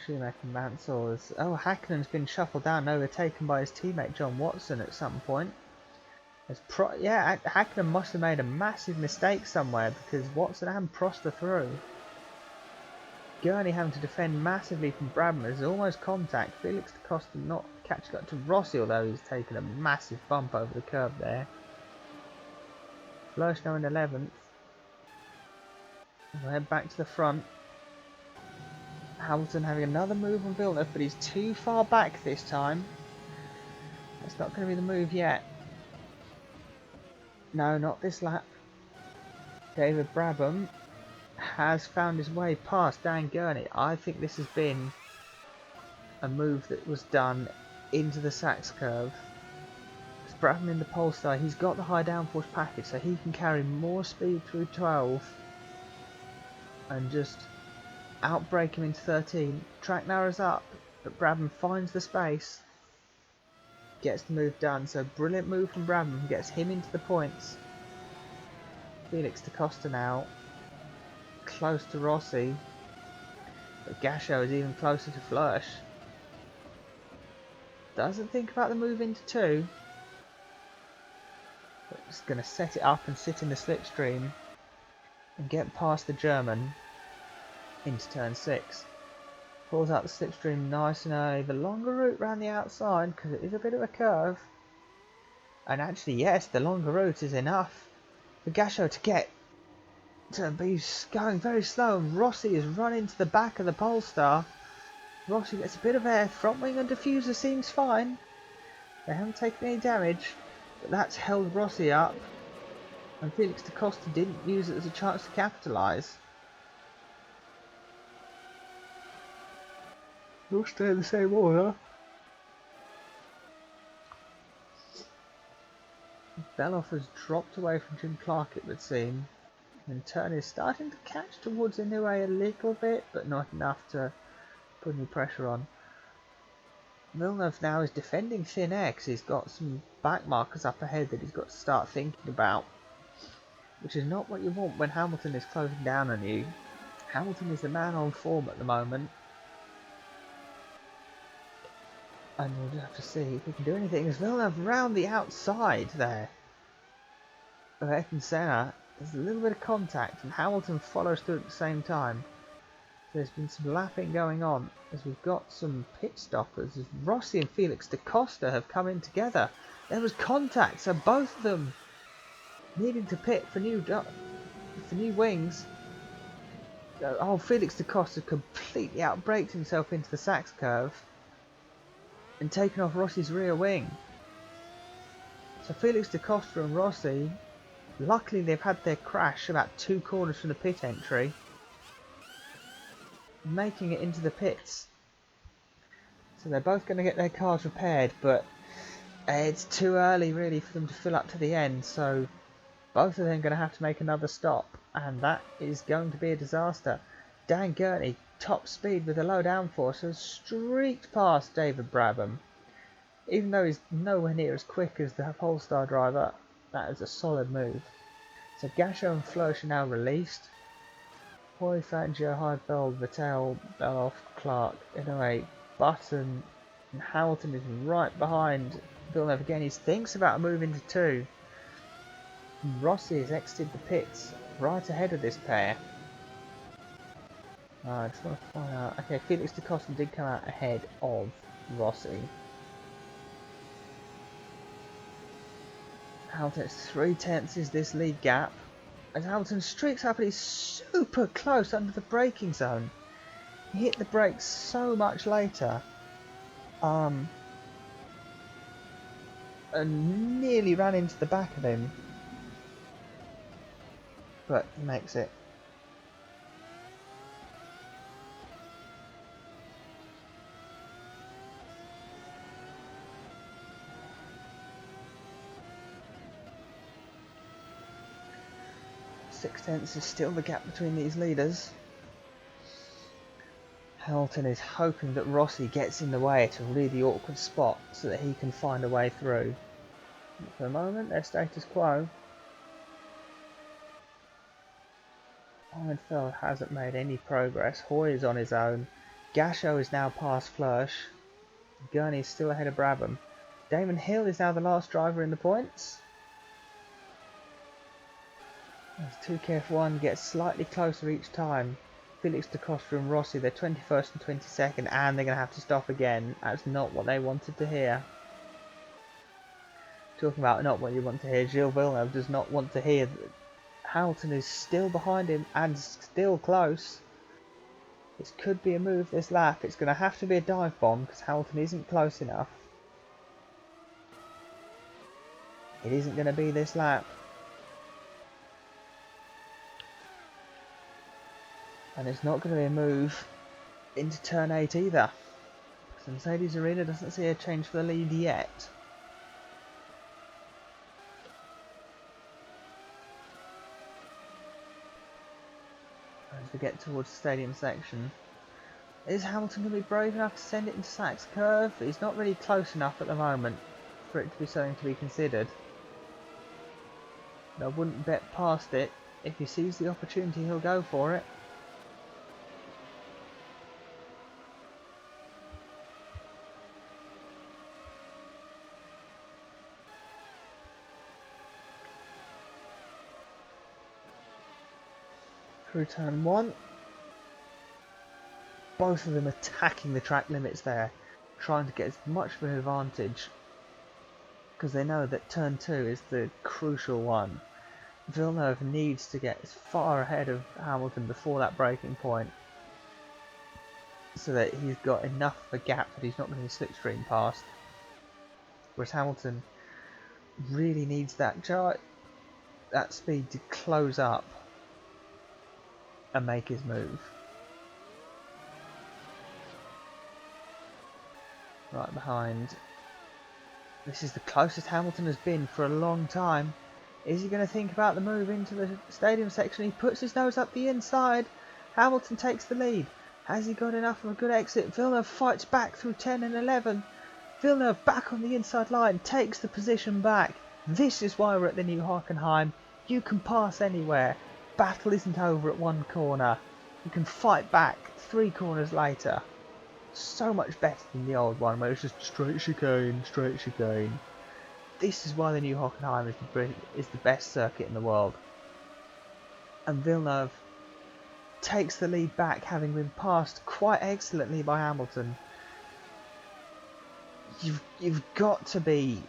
Schumacher and Mansell is... Oh, Hakkinen's been shuffled down and overtaken by his teammate John Watson at some point. Yeah, Hakkinen must have made a massive mistake somewhere, because Watson and Prost are through. Gurney having to defend massively from Bradman. There's almost contact. Felix da Costa not catching up to Rossi, although he's taken a massive bump over the curb there. Flörsch now in 11th. We'll head back to the front. Hamilton having another move on Villeneuve, but he's too far back this time. That's not going to be the move yet. No, not this lap. David Brabham has found his way past Dan Gurney. I think this has been a move that was done into the Sachs curve. It's Brabham in the Polestar. He's got the high downforce package, so he can carry more speed through 12. and just outbrake him into 13. Track narrows up, but Brabham finds the space, gets the move done. So brilliant move from Brabham, gets him into the points. Felix da Costa now close to Rossi, but Gasho is even closer to Flörsch. Doesn't think about the move into 2, but just going to set it up and sit in the slipstream and get past the German into turn 6. Pulls out the slipstream nice and early. The longer route round the outside because it is a bit of a curve. And actually, yes, the longer route is enough for Gasho to be going very slow. And Rossi is running to the back of the Polestar. Rossi gets a bit of air. Front wing and diffuser seems fine. They haven't taken any damage, but that's held Rossi up. And Felix da Costa didn't use it as a chance to capitalise. We'll stay in the same order. Beloff has dropped away from Jim Clark, it would seem. And Turner is starting to catch towards Inoue a little bit, but not enough to put any pressure on. Villeneuve now is defending thin air because he's got some back markers up ahead that he's got to start thinking about. Which is not what you want when Hamilton is closing down on you. Hamilton is the man on form at the moment. And we'll just have to see if we can do anything. As Villeneuve round the outside there of Ayrton Senna. There's a little bit of contact and Hamilton follows through at the same time. There's been some lapping going on as we've got some pit stoppers as Rossi and Felix da Costa have come in together. There was contact, so both of them needing to pit for new wings. Oh, Felix da Costa completely outbraked himself into the Sachs curve and taken off Rossi's rear wing. So Felix da Costa and Rossi, luckily they've had their crash about 2 corners from the pit entry, making it into the pits. So they're both going to get their cars repaired, but it's too early really for them to fill up to the end, so both of them are going to have to make another stop, and that is going to be a disaster. Dan Gurney, top speed with a low downforce, has streaked past David Brabham. Even though he's nowhere near as quick as the Polestar driver, that is a solid move. So Gasho and Flörsch are now released. Hoy, Fangio, Heidfeld, Vettel, Beloff, Clark, Inoue, Button, and Hamilton is right behind Villeneuve again. He thinks about moving to 2. Rossi has exited the pits right ahead of this pair. I just want to find out. Okay, Felix da Costa did come out ahead of Rossi. Hamilton's 3/10 is this lead gap. As Hamilton streaks up and he's super close under the braking zone. He hit the brakes so much later. And nearly ran into the back of him. But he makes it. .6 is still the gap between these leaders. Hamilton is hoping that Rossi gets in the way at a really awkward spot so that he can find a way through. But for the moment, they're status quo. Heidfeld hasn't made any progress. Hoy is on his own. Gasho is now past Flörsch. Gurney is still ahead of Brabham. Damon Hill is now the last driver in the points. As 2KF1 gets slightly closer each time. Felix da Costa and Rossi, they're 21st and 22nd, and they're going to have to stop again. That's not what they wanted to hear. Talking about not what you want to hear, Gilles Villeneuve does not want to hear that Hamilton is still behind him and still close. This could be a move this lap. It's going to have to be a dive bomb because Hamilton isn't close enough. It isn't going to be this lap. And it's not going to be a move into turn 8 either. So Mercedes Arena doesn't see a change for the lead yet. As they get towards the stadium section. Is Hamilton going to be brave enough to send it into Sachs curve? He's not really close enough at the moment for it to be something to be considered. I wouldn't bet past it. If he sees the opportunity, he'll go for it. Through turn 1. Both of them attacking the track limits there, trying to get as much of an advantage, because they know that turn 2 is the crucial one. Villeneuve needs to get as far ahead of Hamilton before that breaking point, so that he's got enough of a gap that he's not going to be slipstream past. Whereas Hamilton really needs that speed to close up and make his move. Right behind. This is the closest Hamilton has been for a long time. Is he going to think about the move into the stadium section? He puts his nose up the inside. Hamilton takes the lead. Has he got enough of a good exit? Villeneuve fights back through 10 and 11. Villeneuve back on the inside line, takes the position back. This is why we're at the new Hockenheim. You can pass anywhere. Battle isn't over at one corner. You can fight back 3 corners later. So much better than the old one where it's just straight chicane, straight chicane. This is why the new Hockenheim is the best circuit in the world. And Villeneuve takes the lead back, having been passed quite excellently by Hamilton. You've got to be...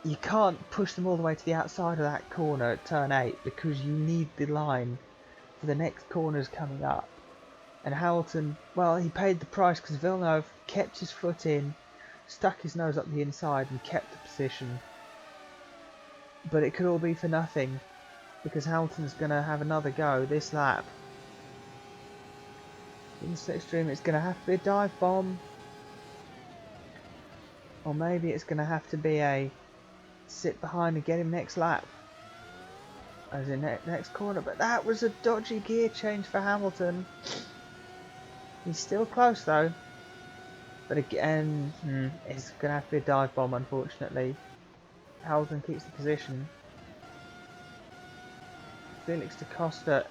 You can't push them all the way to the outside of that corner at turn 8 because you need the line for the next corners coming up. And Hamilton, well, he paid the price because Villeneuve kept his foot in, stuck his nose up the inside and kept the position. But it could all be for nothing because Hamilton's going to have another go this lap. In the slipstream, it's going to have to be a dive bomb. Or maybe it's going to have to be a sit behind and get him next lap. As in next corner. But that was a dodgy gear change for Hamilton. He's still close though. But again, it's going to have to be a dive bomb unfortunately. Hamilton keeps the position. Felix da Costa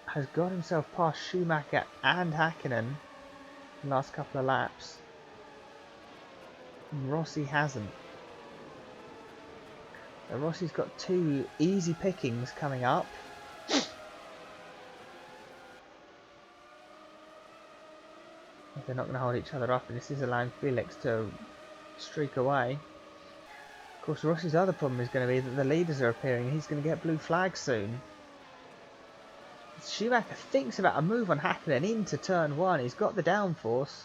has got himself past Schumacher and Häkkinen in the last couple of laps. And Rossi hasn't. So Rossi's got 2 easy pickings coming up. They're not going to hold each other up, and this is allowing Felix to streak away. Of course, Rossi's other problem is going to be that the leaders are appearing and he's going to get blue flags soon. Schumacher thinks about a move on Häkkinen into turn 1. He's got the downforce.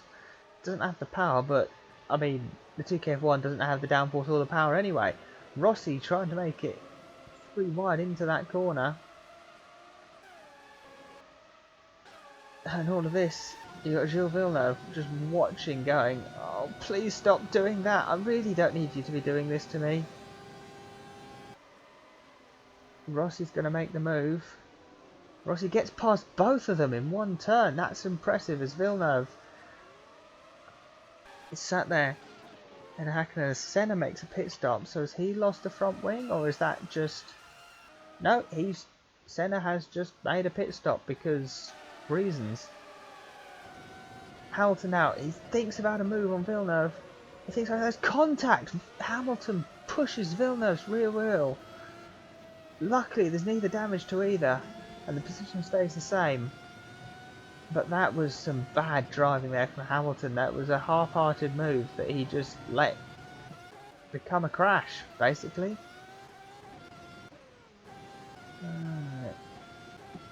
Doesn't have the power, but I mean, the 2KF1 doesn't have the downforce or the power anyway. Rossi trying to make it 3 wide into that corner. And all of this, you got Gilles Villeneuve just watching, going, oh, please stop doing that. I really don't need you to be doing this to me. Rossi's going to make the move. Rossi gets past both of them in one turn. That's impressive as Villeneuve is sat there. And Häkkinen, as Senna makes a pit stop. So has he lost the front wing, or is that just... No, Senna has just made a pit stop because reasons. Hamilton now, he thinks about a move on Villeneuve. He thinks there's contact. Hamilton pushes Villeneuve's rear wheel. Luckily, there's neither damage to either, and the position stays the same. But that was some bad driving there from Hamilton. That was a half-hearted move that he just let become a crash, basically.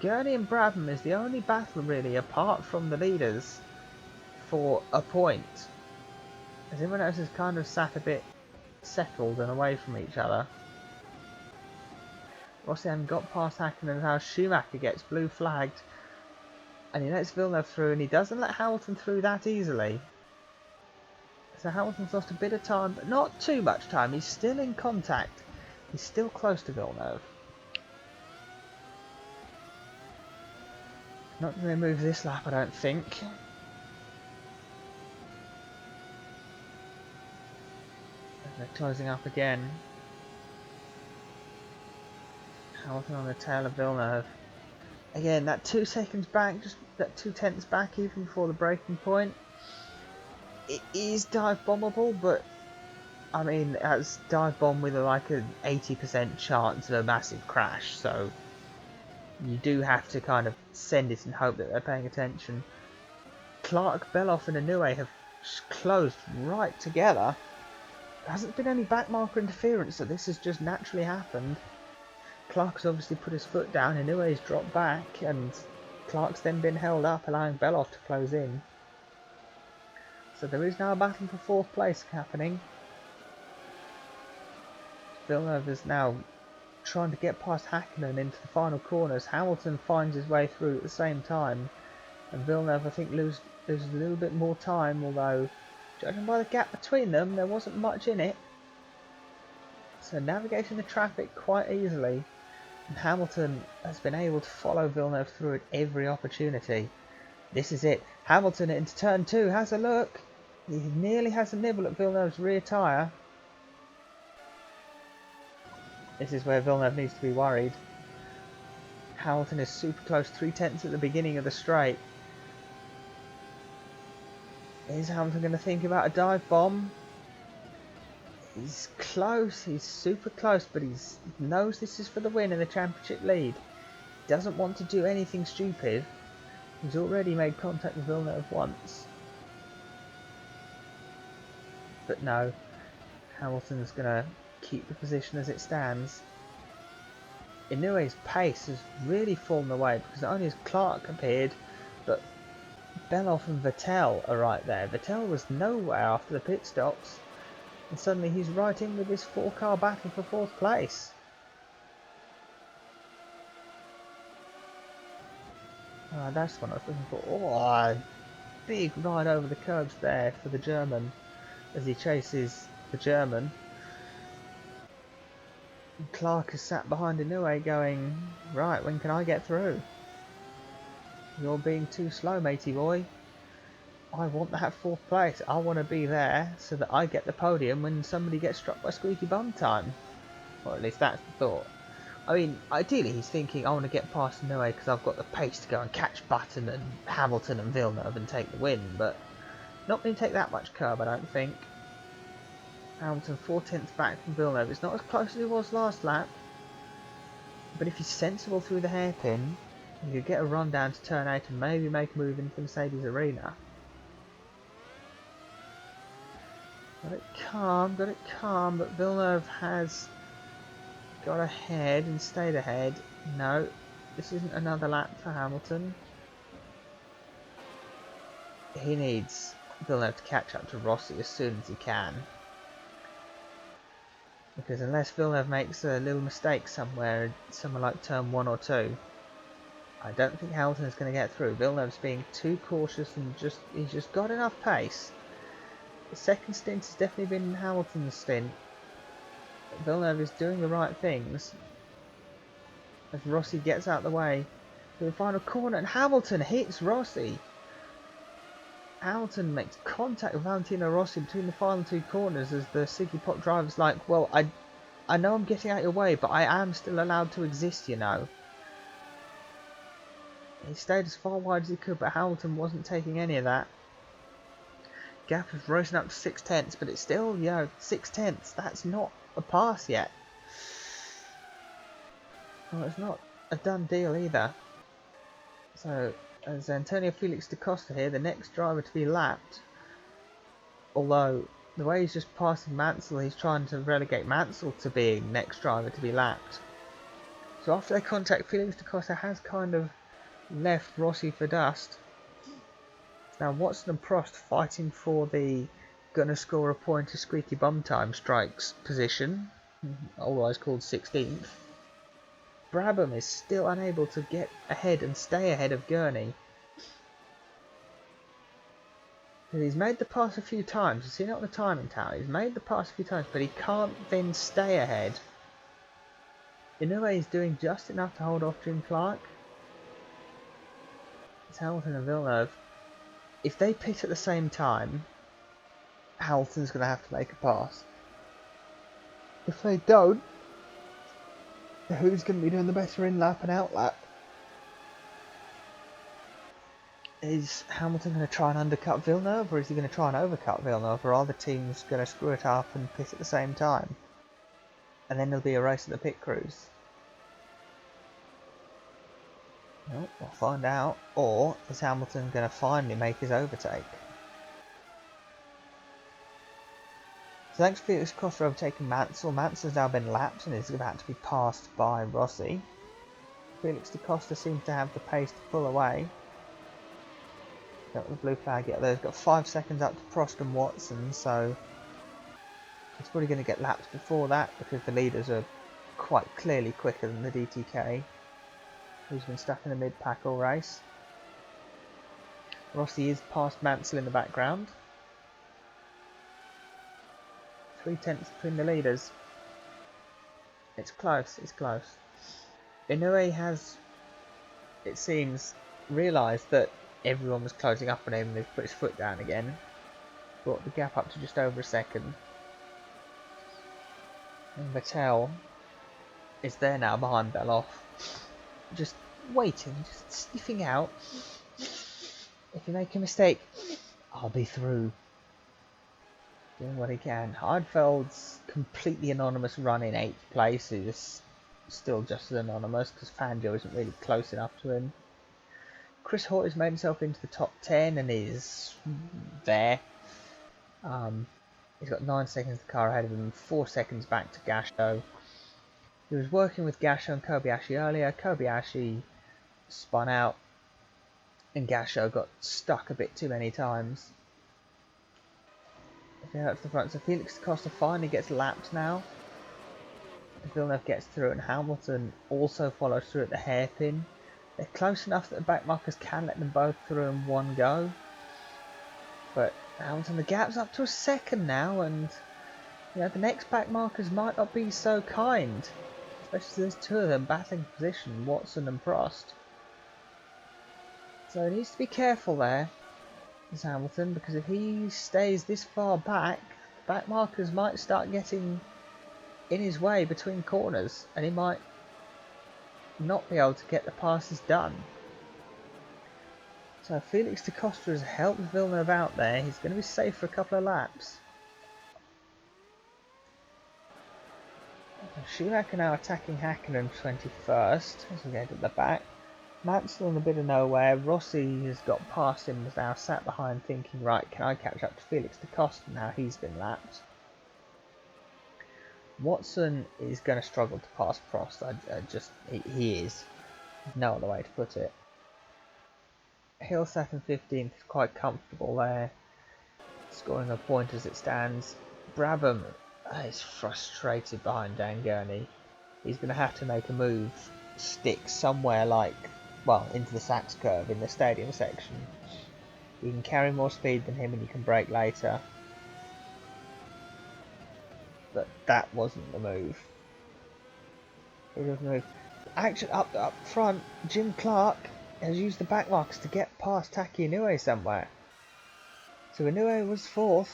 Gurney and Brabham is the only battle, really, apart from the leaders, for a point. As everyone else has kind of sat a bit settled and away from each other. Rossi hadn't got past Häkkinen, and how Schumacher gets blue flagged. And he lets Villeneuve through, and he doesn't let Hamilton through that easily. So Hamilton's lost a bit of time, but not too much time. He's still in contact. He's still close to Villeneuve. Not going to move this lap, I don't think. They're closing up again. Hamilton on the tail of Villeneuve. Again, that 2 seconds back, just that 2/10 back even before the braking point. It is dive bombable, but I mean, that's dive bomb with like an 80% chance of a massive crash, so you do have to kind of send it and hope that they're paying attention. Clark, Beloff and Inoue have closed right together. There hasn't been any backmarker interference, so this has just naturally happened. Clark's obviously put his foot down, Inoue's dropped back, and Clark's then been held up, allowing Beloff to close in. So there is now a battle for 4th place happening. Villeneuve is now trying to get past Hakkinen into the final corners. Hamilton finds his way through at the same time, and Villeneuve I think loses a little bit more time, although judging by the gap between them there wasn't much in it. So navigating the traffic quite easily, and Hamilton has been able to follow Villeneuve through at every opportunity. This is it. Hamilton into turn 2 has a look. He nearly has a nibble at Villeneuve's rear tyre. This is where Villeneuve needs to be worried. Hamilton is super close, 3/10 at the beginning of the straight. Is Hamilton going to think about a dive bomb? He's close, he's super close, but he knows this is for the win and the championship lead. He doesn't want to do anything stupid. He's already made contact with Villeneuve once. But no, Hamilton's going to keep the position as it stands. Inoue's pace has really fallen away because not only has Clark appeared, but Beloff and Vettel are right there. Vettel was nowhere after the pit stops, and suddenly he's right in with this 4-car battle for 4th place. That's what I was looking for. Oh, big ride over the curbs there for the German as he chases the German. And Clark is sat behind Inoue going, right, when can I get through? You're being too slow, matey boy. I want that 4th place. I want to be there so that I get the podium when somebody gets struck by squeaky bum time. Or at least that's the thought. I mean, ideally he's thinking, I want to get past Inoue because I've got the pace to go and catch Button and Hamilton and Villeneuve and take the win, but not going to take that much curb, I don't think. Hamilton 4/10 back from Villeneuve. It's not as close as it was last lap, but if he's sensible through the hairpin, he could get a run down to turn 8 and maybe make a move into the Mercedes arena. Got it calm, but Villeneuve has got ahead and stayed ahead. No, this isn't another lap for Hamilton. He needs Villeneuve to catch up to Rossi as soon as he can. Because unless Villeneuve makes a little mistake somewhere like turn 1 or 2, I don't think Hamilton is going to get through. Villeneuve's being too cautious and he's just got enough pace. The second stint has definitely been Hamilton's stint. Villeneuve is doing the right things as Rossi gets out of the way for the final corner, and Hamilton hits Rossi. Hamilton makes contact with Valentino Rossi between the final 2 corners as the Siggy Pop driver's like, well, I know I'm getting out of your way, but I am still allowed to exist, you know. He stayed as far wide as he could, but Hamilton wasn't taking any of that. Gap is racing up to 6/10, but it's still, 6/10. That's not a pass yet. Well, it's not a done deal either. So, as Antonio Felix da Costa here, the next driver to be lapped. Although, the way he's just passing Mansell, he's trying to relegate Mansell to being next driver to be lapped. So after their contact, Felix da Costa has kind of left Rossi for dust. Now Watson and Prost fighting for the gonna score a point to squeaky bum time strikes position, otherwise called 16th. Brabham is still unable to get ahead and stay ahead of Gurney. He's made the pass a few times, you've seen it on the timing tower, he's made the pass a few times, but he can't then stay ahead. Inoue is doing just enough to hold off Jim Clark. It's Hamilton and Villeneuve. If they pit at the same time, Hamilton's going to have to make a pass. If they don't, who's going to be doing the better in lap and out lap? Is Hamilton going to try and undercut Villeneuve, or is he going to try and overcut Villeneuve, or are the teams going to screw it up and pit at the same time? And then there'll be a race at the pit crews. Well, we'll find out. Or is Hamilton going to finally make his overtake? So thanks to Felix Costa overtaking Mansell. Mansell's now been lapped and is about to be passed by Rossi. Felix da Costa seems to have the pace to pull away. Got the blue flag yet. There's got 5 seconds up to Prost and Watson, so he's probably going to get lapped before that because the leaders are quite clearly quicker than the DTK, who's been stuck in the mid-pack all race. Rossi is past Mansell in the background. 3 tenths between the leaders. It's close, it's close. Inoue has, it seems, realised that everyone was closing up on him and he's put his foot down again. Brought the gap up to just over a second. And Vettel is there now behind Beloff. Just waiting, just sniffing out. If you make a mistake, I'll be through. Doing what he can. Heidfeld's completely anonymous run in 8th place is still just as anonymous because Fangio isn't really close enough to him. Chris Horton has made himself into the top 10 and is there. He's got 9 seconds of the car ahead of him, 4 seconds back to Gasho. He was working with Gasho and Kobayashi earlier. Kobayashi spun out and Gasho got stuck a bit too many times. Out to the front, so Felix da Costa finally gets lapped now. Villeneuve gets through and Hamilton also follows through at the hairpin. They're close enough that the back markers can let them both through in one go. But Hamilton, the gap's up to a second now, and you know the next back markers might not be so kind. Especially there's 2 of them battling position, Watson and Prost. So he needs to be careful there. Hamilton, because if he stays this far back, back markers might start getting in his way between corners and he might not be able to get the passes done. So Felix da Costa has helped Villeneuve out there. He's going to be safe for a couple of laps. Schumacher now attacking Häkkinen 21st as we get at the back. Mansell in a bit of nowhere. Rossi has got past him, is now sat behind thinking, right, can I catch up to Felix da Costa now he's been lapped? Watson is going to struggle to pass Prost. He is. There's no other way to put it. Hill sat in 15th, quite comfortable there, scoring a point as it stands. Brabham is frustrated behind Dan Gurney. He's going to have to make a move, stick somewhere like, well, into the Sachs curve in the stadium section. You can carry more speed than him and you can brake later. But that wasn't the move. It wasn't the move. Action up front, Jim Clark has used the back markers to get past Taki Inoue somewhere. So Inoue was 4th.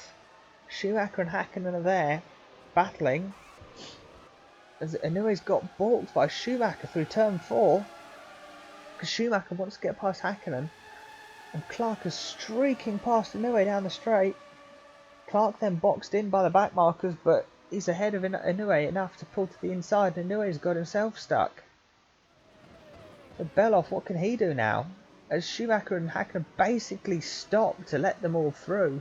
Schumacher and Häkkinen are there, battling. As Inoue's got balked by Schumacher through turn 4. Because Schumacher wants to get past Häkkinen. And Clark is streaking past Inoue down the straight. Clark then boxed in by the back markers, but he's ahead of Inoue enough to pull to the inside, and Inoue's got himself stuck. So Beloff, what can he do now? As Schumacher and Häkkinen basically stopped to let them all through.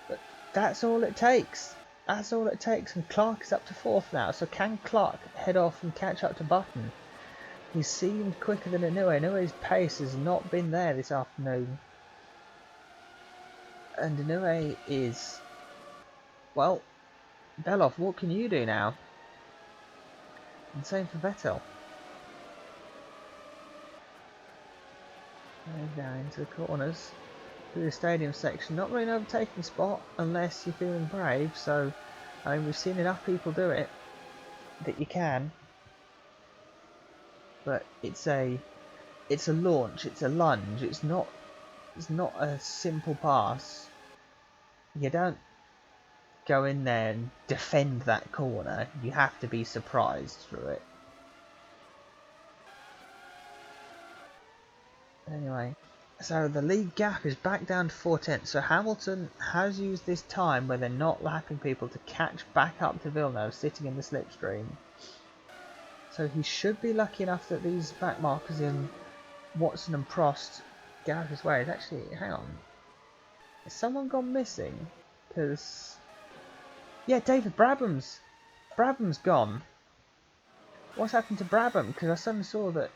But that's all it takes. That's all it takes, and Clark is up to 4th now. So can Clark head off and catch up to Button? He seemed quicker than Inoue. Inoue's pace has not been there this afternoon. And Inoue is... well, Beloff, what can you do now? And same for Vettel. Down into the corners. Through the stadium section. Not really an overtaking spot unless you're feeling brave. So, I mean, we've seen enough people do it that you can. But it's a it's a launch, it's a lunge, it's not a simple pass. You don't go in there and defend that corner, you have to be surprised through it. Anyway, so the lead gap is back down to 4/10. So Hamilton has used this time where they're not lapping people to catch back up to Villeneuve sitting in the slipstream. So he should be lucky enough that these back markers in Watson and Prost get out of his way. Actually, hang on. Has someone gone missing? Because, yeah, David Brabham's gone. What's happened to Brabham? Because I suddenly saw that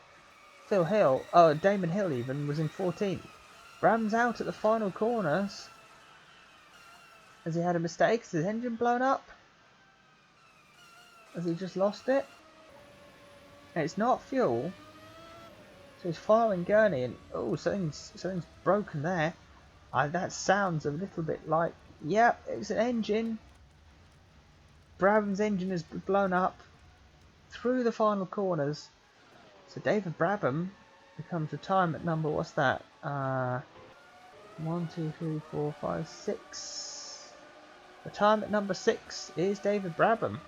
Damon Hill even, was in 14th. Brabham's out at the final corners. Has he had a mistake? Has his engine blown up? Has he just lost it? And it's not fuel. So he's following Gurney and, oh, something's broken there. That sounds a little bit like, yep, it's an engine. Brabham's engine has blown up through the final corners. So David Brabham becomes retirement number, what's that? 1, 2, 3, 4, 5, 6. Retirement number 6 is David Brabham.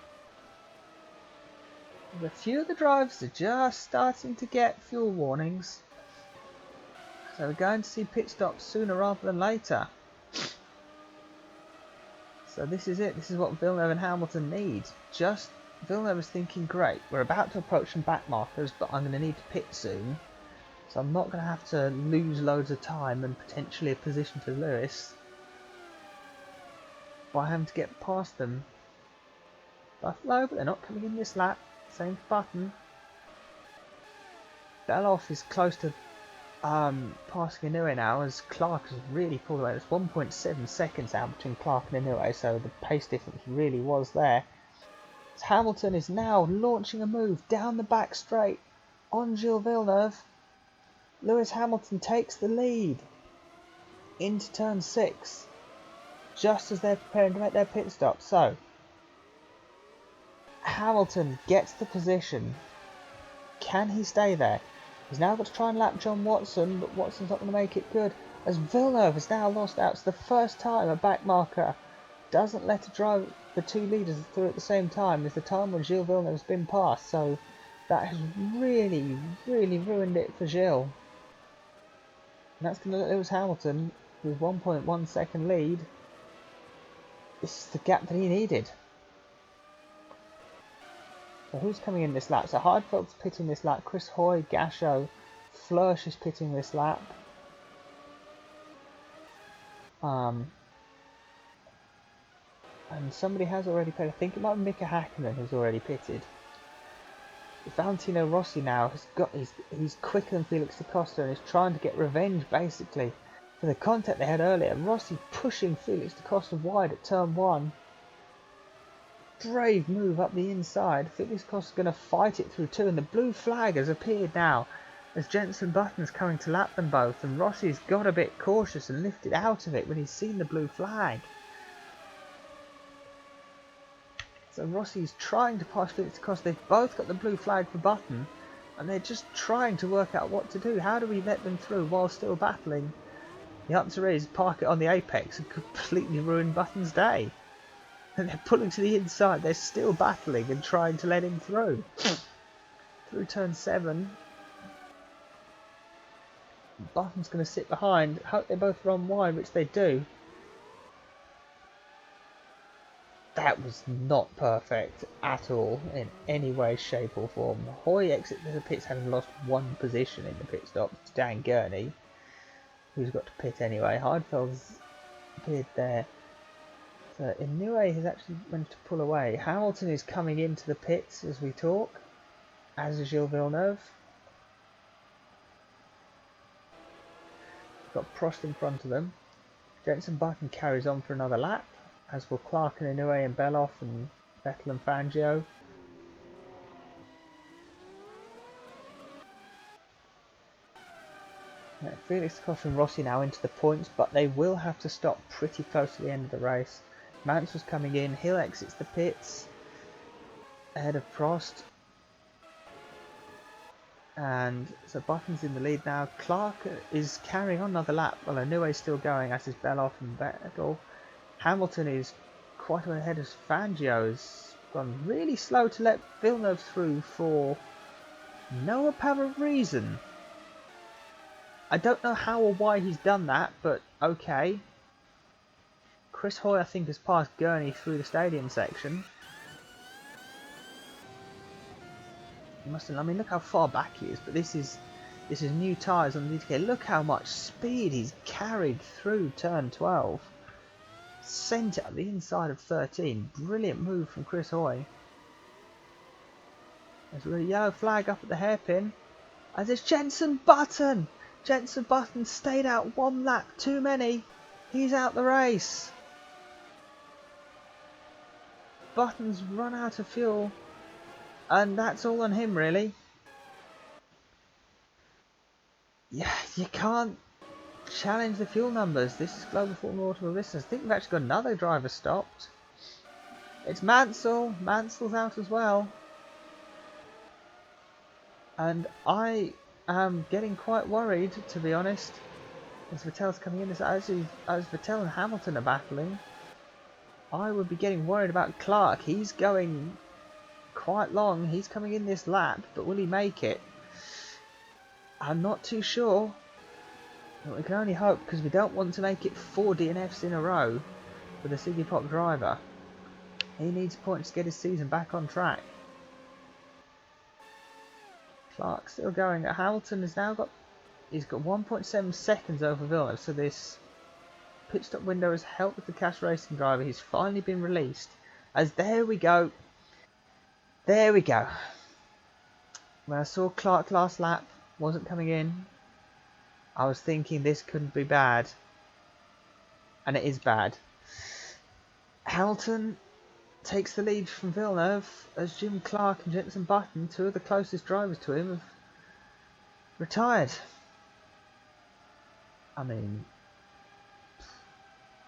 A few of the drivers are just starting to get fuel warnings. So we're going to see pit stops sooner rather than later. So this is it. This is what Villeneuve and Hamilton need. Villeneuve is thinking, great, we're about to approach some back markers, but I'm going to need to pit soon. So I'm not going to have to lose loads of time and potentially a position for Lewis by having to get past them. Buffalo, but they're not coming in this lap. Same for Button. Beloff is close to passing Inoue now, as Clark has really pulled away. It's 1.7 seconds out between Clark and Inoue, so the pace difference really was there. So Hamilton is now launching a move down the back straight on Gilles Villeneuve. Lewis Hamilton takes the lead into turn 6, just as they're preparing to make their pit stop. So Hamilton gets the position. Can he stay there? He's now got to try and lap John Watson, but Watson's not going to make it good, as Villeneuve has now lost out. It's the first time a back marker doesn't let the two leaders through at the same time. It's the time when Gilles Villeneuve has been passed, so that has really, really ruined it for Gilles. And that's going to let Lewis Hamilton, with 1.1 second lead. This is the gap that he needed. So who's coming in this lap? So Heidfeld's pitting this lap. Chris Hoy, Gasho, Flörsch is pitting this lap. And somebody has already pitted. I think it might be Mika Hakkinen who's already pitted. Valentino Rossi now he's quicker than Felix da Costa and is trying to get revenge basically for the contact they had earlier. Rossi pushing Felix da Costa wide at turn 1. Brave move up the inside. Felix da Costa's going to fight it through 2, and the blue flag has appeared now as Jenson Button's coming to lap them both, and Rossi's got a bit cautious and lifted out of it when he's seen the blue flag. So Rossi's trying to pass Felix da Costa. They've both got the blue flag for Button, and they're just trying to work out what to do. How do we let them through while still battling? The answer is park it on the apex and completely ruin Button's day. And they're pulling to the inside. They're still battling and trying to let him through. Through turn 7. Button's going to sit behind. Hope they both run wide, which they do. That was not perfect at all in any way, shape or form. Hoy exits the pits having lost 1 position in the pit stop to Dan Gurney, who's got to pit anyway. Heidfeld's appeared there. So Inoue has actually managed to pull away. Hamilton is coming into the pits as we talk, as is Gilles Villeneuve. Got Prost in front of them. Jenson Button carries on for another lap, as will Clark and Inoue and Beloff and Vettel and Fangio. Felix da Costa and Rossi now into the points, but they will have to stop pretty close to the end of the race. Mansell's coming in. Hill exits the pits ahead of Prost. And so Button's in the lead now. Clark is carrying on another lap. Well, Inui's still going as is Beloff and Vettel. Hamilton is quite a way ahead as Fangio's gone really slow to let Villeneuve through for no apparent reason. I don't know how or why he's done that, but okay. Chris Hoy, I think, has passed Gurney through the stadium section. He must have, I mean, look how far back he is, but this is new tyres on the DK. Look how much speed he's carried through turn 12. Sent it at the inside of 13. Brilliant move from Chris Hoy. There's a yellow flag up at the hairpin. As it's Jenson Button. Jenson Button stayed out one lap too many. He's out the race. Button's run out of fuel. And that's all on him, really. Yeah, you can't challenge the fuel numbers. This is Global Formula Automobilista. I think we've actually got another driver stopped. It's Mansell. Mansell's out as well. And I am getting quite worried, to be honest, as Vettel's coming in. As Vettel and Hamilton are battling, I would be getting worried about Clark. He's going quite long. He's coming in this lap, but will he make it? I'm not too sure. But we can only hope, because we don't want to make it 4 DNFs in a row for the Siggy Pop driver. He needs points to get his season back on track. Clark still going. Hamilton has now got, he's got 1.7 seconds over Villeneuve, so this pit stop window has helped with the Kas Racing driver. He's finally been released. As there we go. There we go. When I saw Clark last lap wasn't coming in, I was thinking this couldn't be bad. And it is bad. Hamilton takes the lead from Villeneuve as Jim Clark and Jenson Button, two of the closest drivers to him, have retired. I mean,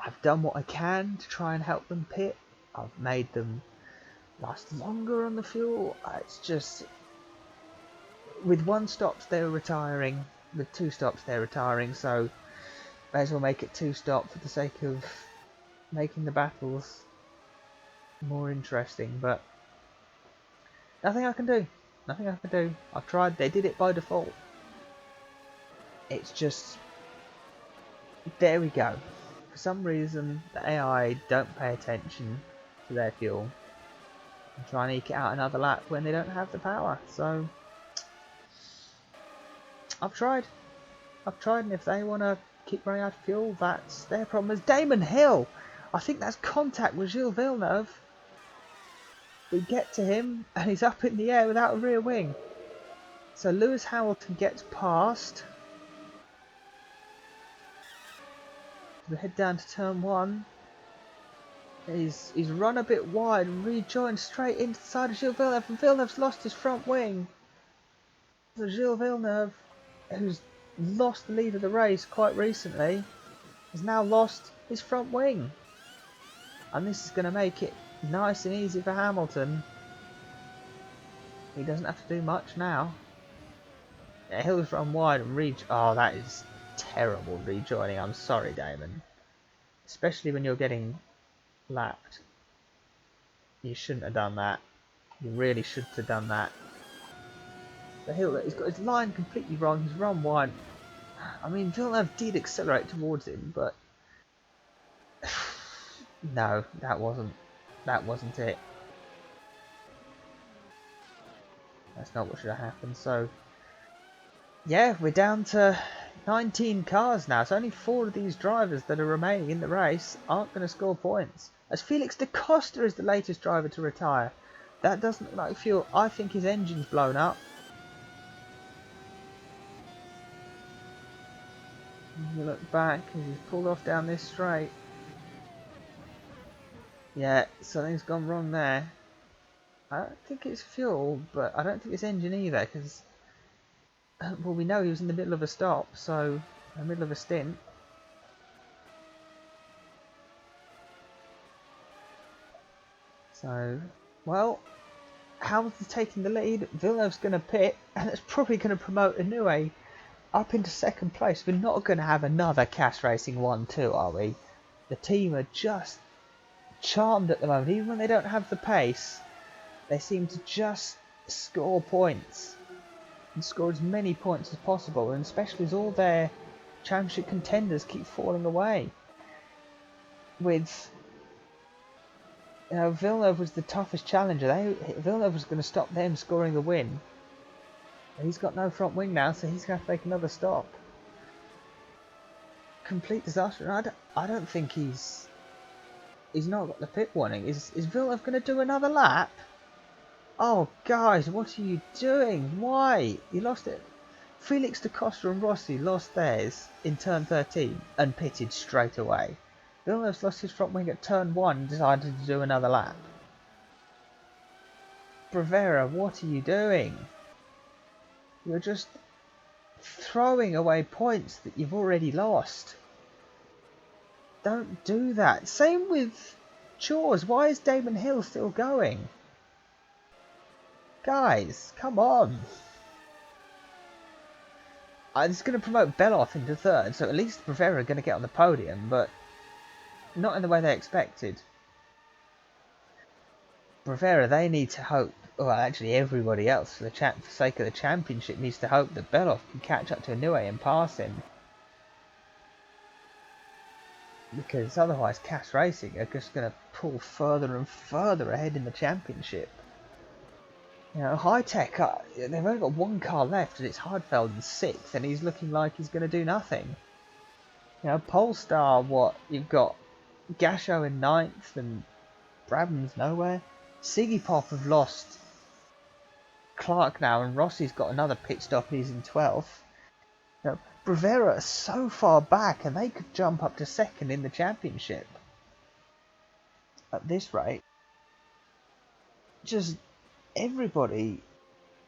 I've done what I can to try and help them pit. I've made them last longer on the fuel. It's just, with 1 stop they're retiring, with 2 stops they're retiring, so may as well make it 2 stop for the sake of making the battles more interesting. But nothing I can do. Nothing I can do. I've tried. They did it by default. It's just, there we go. For some reason the AI don't pay attention to their fuel and try and eke it out another lap when they don't have the power. So I've tried, and if they want to keep running out of fuel, that's their problem. As Damon Hill, I think that's contact with Gilles Villeneuve. We get to him and he's up in the air without a rear wing. So Lewis Hamilton gets past. We head down to turn 1. He's run a bit wide and rejoined straight into the side of Gilles Villeneuve, and Villeneuve's lost his front wing. So Gilles Villeneuve, who's lost the lead of the race quite recently, has now lost his front wing. And this is going to make it nice and easy for Hamilton. He doesn't have to do much now. Yeah, Hill's run wide and oh, that is terrible rejoining. I'm sorry, Damon. Especially when you're getting lapped. You shouldn't have done that. You really shouldn't have done that. The Hill, he's got his line completely wrong. He's run wide. I mean, Villeneuve did accelerate towards him, but no, that wasn't it. That's not what should have happened. So yeah, we're down to 19 cars now. So only 4 of these drivers that are remaining in the race aren't going to score points. As Felix da Costa is the latest driver to retire. That doesn't look like fuel. I think his engine's blown up. You look back as he's pulled off down this straight. Yeah, something's gone wrong there. I don't think it's fuel, but I don't think it's engine either, because well, we know he was in the middle of a stop, so in the middle of a stint. So, well, Hamilton's taking the lead. Villeneuve's going to pit, and it's probably going to promote Inouye up into second place. We're not going to have another Kas Racing 1-2, are we? The team are just charmed at the moment. Even when they don't have the pace, they seem to just score points. And score as many points as possible. And especially as all their championship contenders keep falling away. With... Villeneuve was the toughest challenger. Villeneuve was going to stop them scoring a win. He's got no front wing now, so he's going to have to make another stop. Complete disaster. I don't think he's not got the pit warning. Is Villeneuve going to do another lap? Oh, guys, what are you doing? Why? You lost it. Felix da Costa and Rossi lost theirs in turn 13 and pitted straight away. Villeneuve's lost his front wing at turn 1 and decided to do another lap. Bravera, what are you doing? You're just throwing away points that you've already lost. Don't do that. Same with Jaws. Why is Damon Hill still going? Guys, come on. It's going to promote Beloff into third, so at least Bravera are going to get on the podium, but not in the way they expected. Bravera, they need to hope, well actually everybody else for the sake of the championship needs to hope that Beloff can catch up to Inouye and pass him. Because otherwise Kas Racing are just going to pull further and further ahead in the championship. High Tech, they've only got one car left and it's Hardfeld in 6th and he's looking like he's going to do nothing. Polestar, what, you've got Gasho in 9th and Brabham's nowhere. Siggy Pop have lost Clark now and Rossi's got another pit stop and he's in 12th. Bravera are so far back and they could jump up to 2nd in the championship. At this rate, just everybody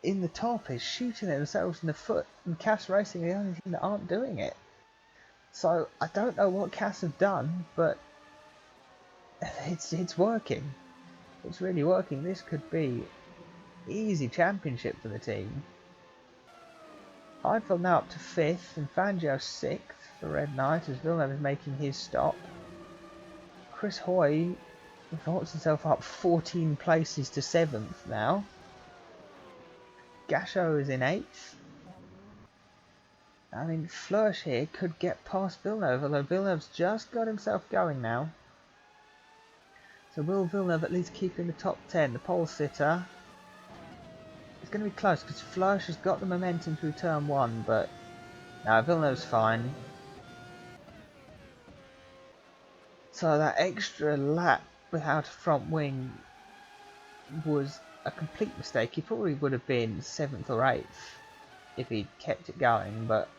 in the top is shooting themselves in the foot and Kas Racing are the only thing that aren't doing it. So I don't know what Kas have done, but it's working. It's really working. This could be easy championship for the team. Heidfeld now up to 5th and Fangio 6th for Red Knight as Villeneuve is making his stop. Chris Hoy vaults himself up 14 places to 7th now. Gasho is in 8th. I mean, Flörsch here could get past Villeneuve, although Villeneuve's just got himself going now. So will Villeneuve at least keep in the top 10? The pole sitter. It's going to be close because Flörsch has got the momentum through turn 1, but no, Villeneuve's fine. So that extra lap without a front wing was a complete mistake. He probably would have been 7th or 8th if he'd kept it going, but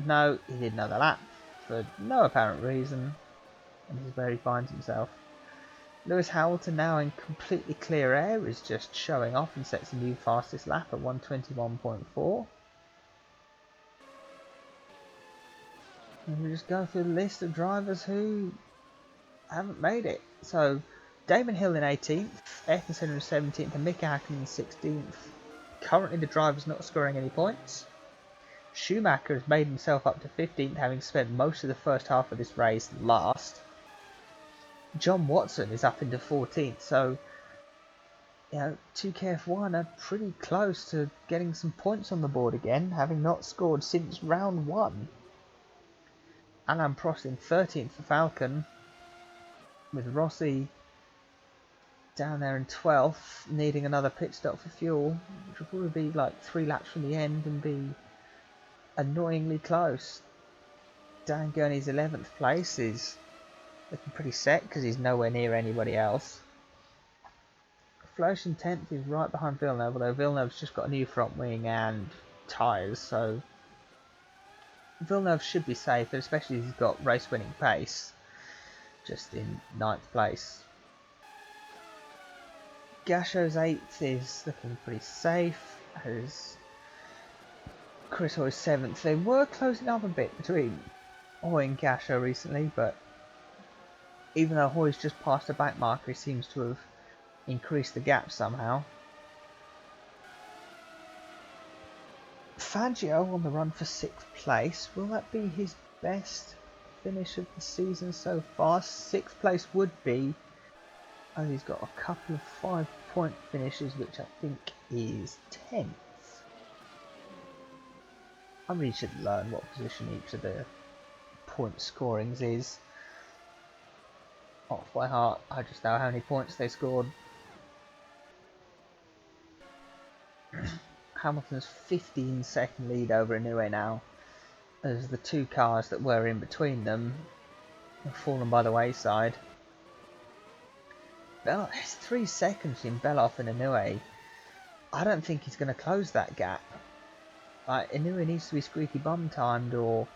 no, he did another lap for no apparent reason, and this is where he finds himself. Lewis Hamilton, now in completely clear air, is just showing off and sets a new fastest lap at 1:21.4. And we just go through the list of drivers who haven't made it. So Damon Hill in 18th, Ayrton Senna in 17th, and Mika Hakkinen in 16th. Currently the driver's not scoring any points. Schumacher has made himself up to 15th, having spent most of the first half of this race last. John Watson is up into 14th, so 2KF1 are pretty close to getting some points on the board again, having not scored since round 1. Alain Prost in 13th for Falcon, with Rossi down there in 12th, needing another pit stop for fuel, which will probably be like 3 laps from the end and be annoyingly close. Dan Gurney's 11th place is looking pretty set because he's nowhere near anybody else. Flörsch in 10th is right behind Villeneuve, although Villeneuve's just got a new front wing and tyres, so Villeneuve should be safe, especially if he's got race winning pace, just in 9th place. Gasho's 8th is looking pretty safe, as Chris Hoy's 7th. They were closing up a bit between Hoy and Gasho recently, but even though Hoy's just passed a back marker, he seems to have increased the gap somehow. Fangio on the run for 6th place. Will that be his best finish of the season so far? 6th place would be. Oh, he's got a couple of 5-point finishes, which I think is 10th. I really should learn what position each of the point scorings is. Off by heart, I just know how many points they scored. Hamilton's 15-second lead over Inoue now, as the 2 cars that were in between them have fallen by the wayside. It's 3 seconds in Beloff and Inoue. I don't think he's going to close that gap. Like, Inoue needs to be squeaky bum timed or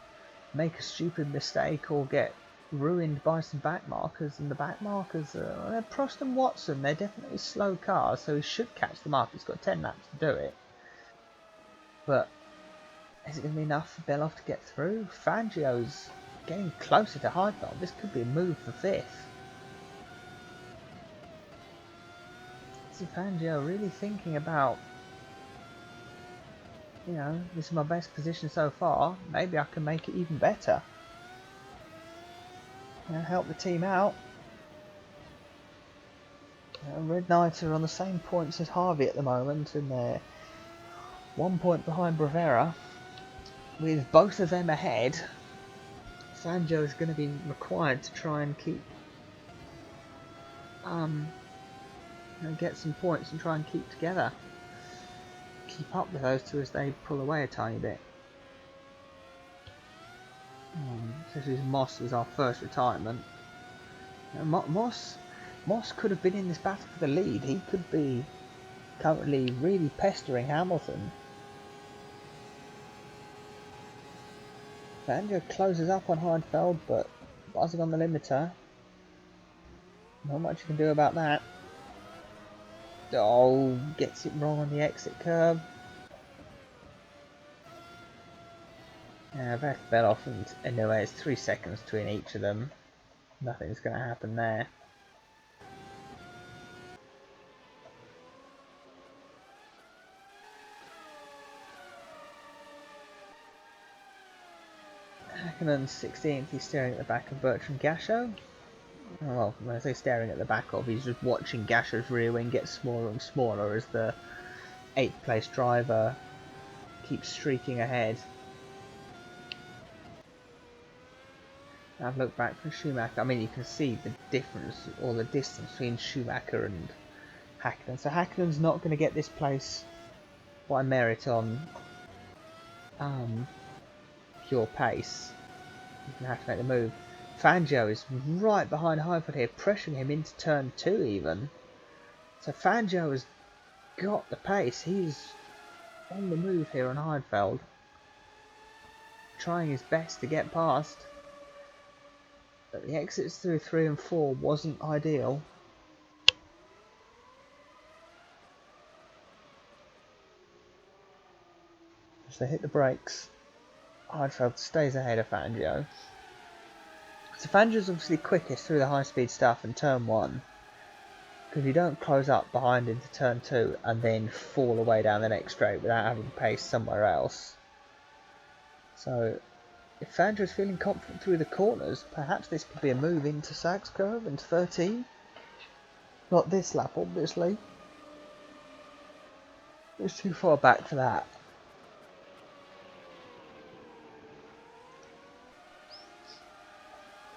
make a stupid mistake or get ruined by some back markers, and the back markers are Prost and Watson. They're definitely slow cars, so he should catch them up. He's got 10 laps to do it. But is it going to be enough for Beloff to get through? Fangio's getting closer to Heidfeld. This could be a move for 5th. Is Fangio really thinking about, you know, this is my best position so far, maybe I can make it even better? You know, help the team out. Red Knights are on the same points as Harvey at the moment, and they're 1 point behind Bravera. With both of them ahead, Fangio is going to be required to try and keep, get some points and try and keep together. Keep up with those 2 as they pull away a tiny bit. This is Moss as our first retirement. Moss could have been in this battle for the lead. He could be currently really pestering Hamilton. Fangio closes up on Heidfeld, but buzzing on the limiter. Not much you can do about that. Oh, gets it wrong on the exit curb. Back Beloff and Inoue, it's 3 seconds between each of them. Nothing's going to happen there. Hakkinen 16th, he's staring at the back of Bertrand Gachot. Well, when I say staring at the back of, he's just watching Gachot's rear wing get smaller and smaller as the 8th place driver keeps streaking ahead. I've looked back for Schumacher. I mean, you can see the difference, or the distance between Schumacher and Hakkinen. So Hakkinen's not going to get this place by merit on pure pace. He's going to have to make the move. Fangio is right behind Heidfeld here, pressuring him into turn 2 even. So Fangio has got the pace. He's on the move here on Heidfeld, trying his best to get past. But the exits through 3 and 4 wasn't ideal. As they hit the brakes, Heidfeld stays ahead of Fangio. So Fangio's obviously quickest through the high speed stuff in turn 1, because you don't close up behind into turn 2 and then fall away down the next straight without having pace somewhere else. So if Fangio's feeling confident through the corners, perhaps this could be a move into Sachs curve, into 13. Not this lap, obviously. It's too far back for that.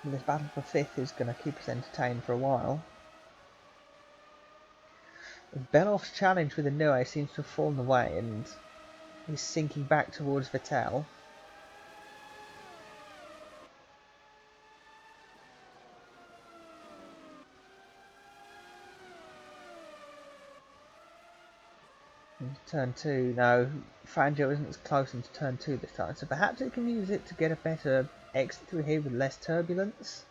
This battle for 5th is going to keep us entertained for a while. Beloff's challenge with Inoue seems to have fallen away, and he's sinking back towards Vettel. Turn 2, no, Fangio isn't as close into turn 2 this time, so perhaps it can use it to get a better exit through here with less turbulence.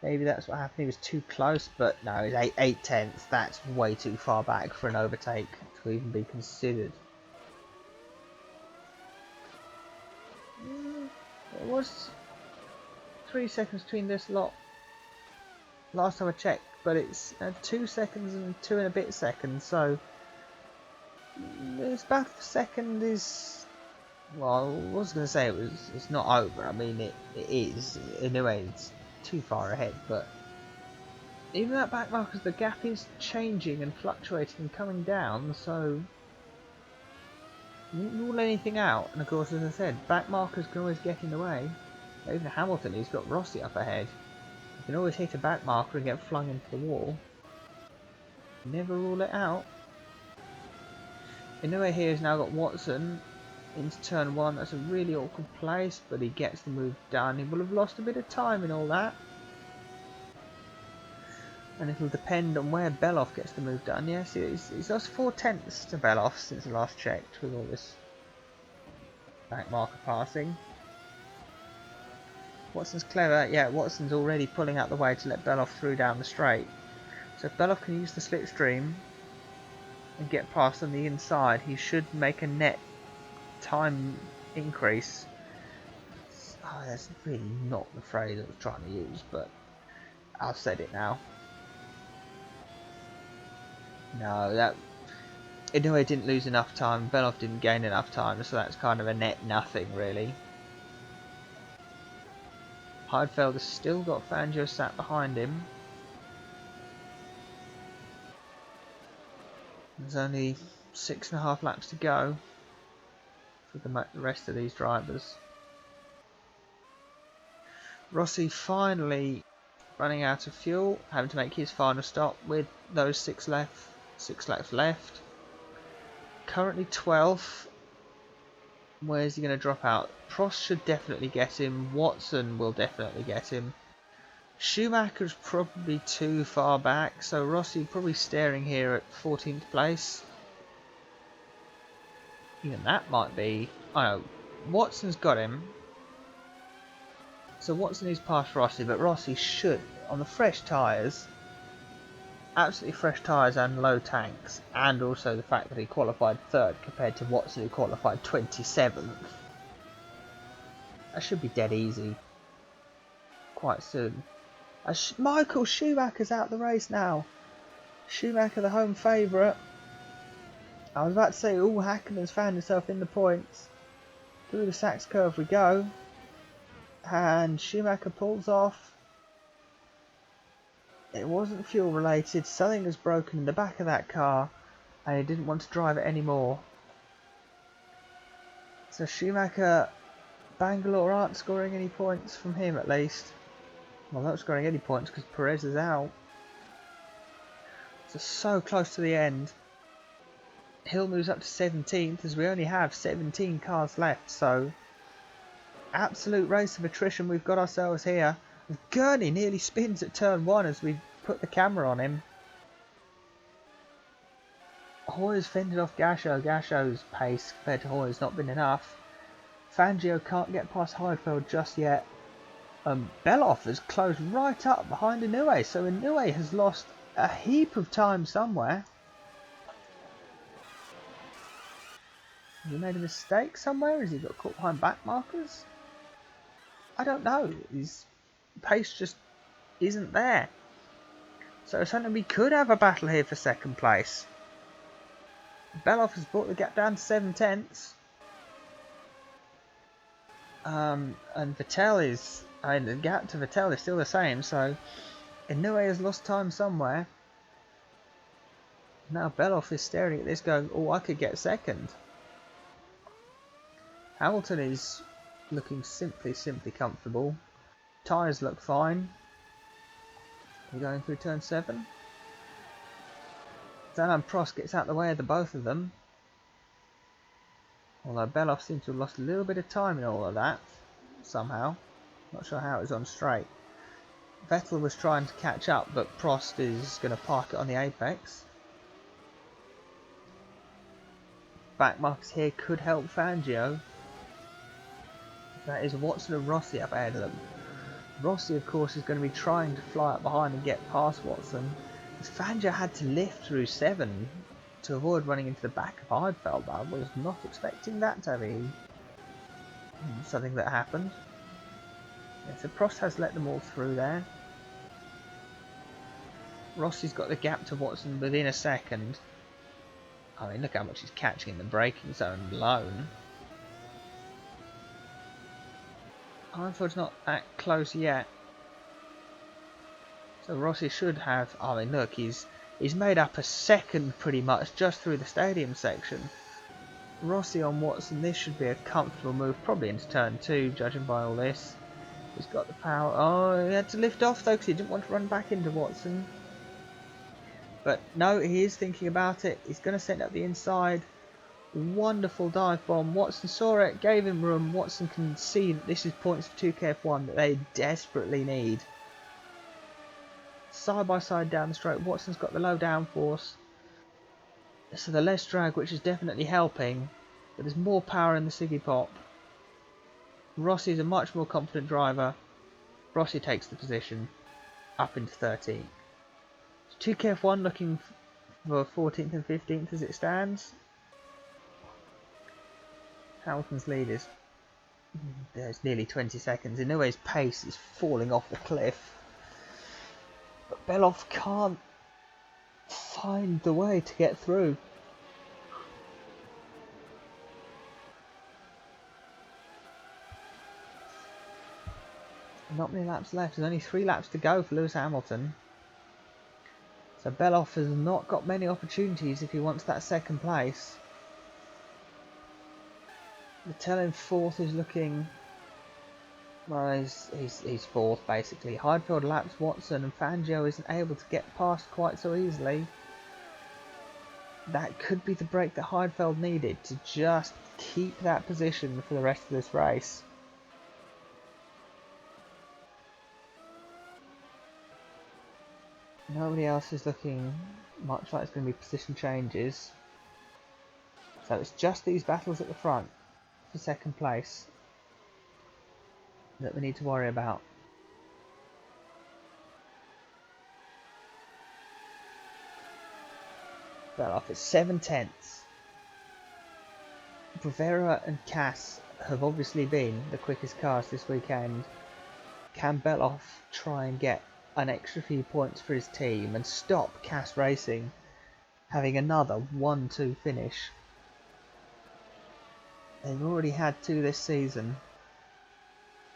Maybe that's what happened, he was too close, but no, he's 8 tenths, that's way too far back for an overtake to even be considered. It was 3 seconds between this lot last time I checked, but it's 2 seconds and 2 and a bit seconds, so this battle for second is Well, I was going to say it's not over. I mean, it is. In a way, it's too far ahead, but even that back markers, the gap is changing and fluctuating and coming down, so you wouldn't rule anything out. And of course, as I said, back markers can always get in the way. Even Hamilton, he's got Rossi up ahead. You can always hit a back marker and get flung into the wall. Never rule it out. Inoue here has now got Watson into turn 1. That's a really awkward place, but he gets the move done. He will have lost a bit of time in all that. And it'll depend on where Beloff gets the move done. Yes, he's lost 4/10 to Beloff since the last checked with all this back marker passing. Watson's clever. Yeah, Watson's already pulling out the way to let Beloff through down the straight. So if Beloff can use the slipstream and get past on the inside, he should make a net time increase. Oh, that's really not the phrase I was trying to use, but I've said it now. No, that Inoue didn't lose enough time, Beloff didn't gain enough time, so that's kind of a net nothing really. Heidfeld has still got Fangio sat behind him. There's only 6.5 laps to go for the rest of these drivers. Rossi finally running out of fuel, having to make his final stop with those 6 laps left. Currently 12th. Where's he going to drop out? Prost should definitely get him. Watson will definitely get him. Schumacher's probably too far back, so Rossi probably staring here at 14th place. Even that might be... I know, Watson's got him. So Watson is past Rossi, but Rossi should, on the fresh tyres, absolutely fresh tyres and low tanks, and also the fact that he qualified 3rd compared to Watson who qualified 27th. That should be dead easy quite soon. Michael Schumacher's out the race now. Schumacher the home favourite. I was about to say, Hakkinen's found himself in the points. Through the Sachs curve we go. And Schumacher pulls off. It wasn't fuel related. Something was broken in the back of that car and he didn't want to drive it anymore. So Schumacher, Bangalore aren't scoring any points from him at least. Well, not scoring any points because Perez is out. So close to the end. Hill moves up to 17th as we only have 17 cars left, so absolute race of attrition we've got ourselves here. Gurney nearly spins at turn 1 as we put the camera on him. Hoyer's fended off Gasho. Gasho's pace compared to Hoyer's not been enough. Fangio can't get past Heidfeld just yet. Beloff has closed right up behind Inoue, so Inoue has lost a heap of time somewhere. Has he made a mistake somewhere? Has he got caught behind back markers? I don't know. His pace just isn't there. So certainly we could have a battle here for 2nd place. Beloff has brought the gap down to 7/10. And Vettel is... I mean, the gap to Vettel is still the same, so Inoue has lost time somewhere. Now Beloff is staring at this going, oh, I could get 2nd. Hamilton is looking simply comfortable. Tyres look fine. We're going through turn 7. Alain Prost gets out the way of the both of them. Although Beloff seems to have lost a little bit of time in all of that, somehow. Not sure how it was on straight. Vettel was trying to catch up, but Prost is going to park it on the apex. Back marks here could help Fangio. That is Watson and Rossi up ahead of them. Rossi, of course, is going to be trying to fly up behind and get past Watson. As Fangio had to lift through 7 to avoid running into the back of Heidfeld. I was not expecting that to be something that happened. Yeah, so Prost has let them all through there. Rossi's got the gap to Watson within a second. I mean, look how much he's catching in the braking zone alone. Heinfeld's not that close yet. So Rossi should have, I mean look, he's made up a second pretty much just through the stadium section. Rossi on Watson, this should be a comfortable move, probably into turn 2, judging by all this. He's got the power. Oh, he had to lift off though because he didn't want to run back into Watson. But no, he is thinking about it. He's going to send up the inside. Wonderful dive bomb. Watson saw it, gave him room. Watson can see that this is points for 2KF1 that they desperately need. Side by side down the straight. Watson's got the low downforce. So the less drag, which is definitely helping. But there's more power in the Siggy Pop. Rossi's a much more confident driver. Rossi takes the position up into 13th. 2KF1 looking for 14th and 15th as it stands. Hamilton's lead is there's nearly 20 seconds. Inoue's pace is falling off the cliff. But Beloff can't find the way to get through. Not many laps left. There's only 3 laps to go for Lewis Hamilton. So Beloff has not got many opportunities if he wants that second place. Mattel 4th is looking... Well, he's 4th basically. Heidfeld laps Watson and Fangio isn't able to get past quite so easily. That could be the break that Heidfeld needed to just keep that position for the rest of this race. Nobody else is looking much like it's going to be position changes. So it's just these battles at the front for second place that we need to worry about. Beloff at 7/10. Bravera and Kas have obviously been the quickest cars this weekend. Can Beloff try and get an extra few points for his team and stop Kas Racing having another 1-2 finish? They've already had 2 this season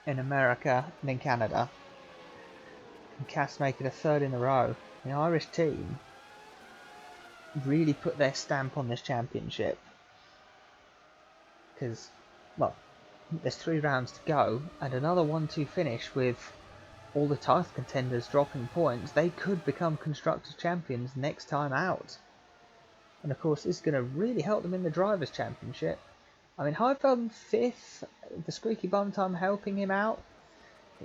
in America and in Canada. And Kas make it a 3rd in a row. The Irish team really put their stamp on this championship. Because, well, there's 3 rounds to go and another 1-2 finish with all the title contenders dropping points. They could become Constructors' Champions next time out. And of course this is going to really help them in the Drivers' Championship. I mean, Heidfeld 5th, the squeaky bum time helping him out.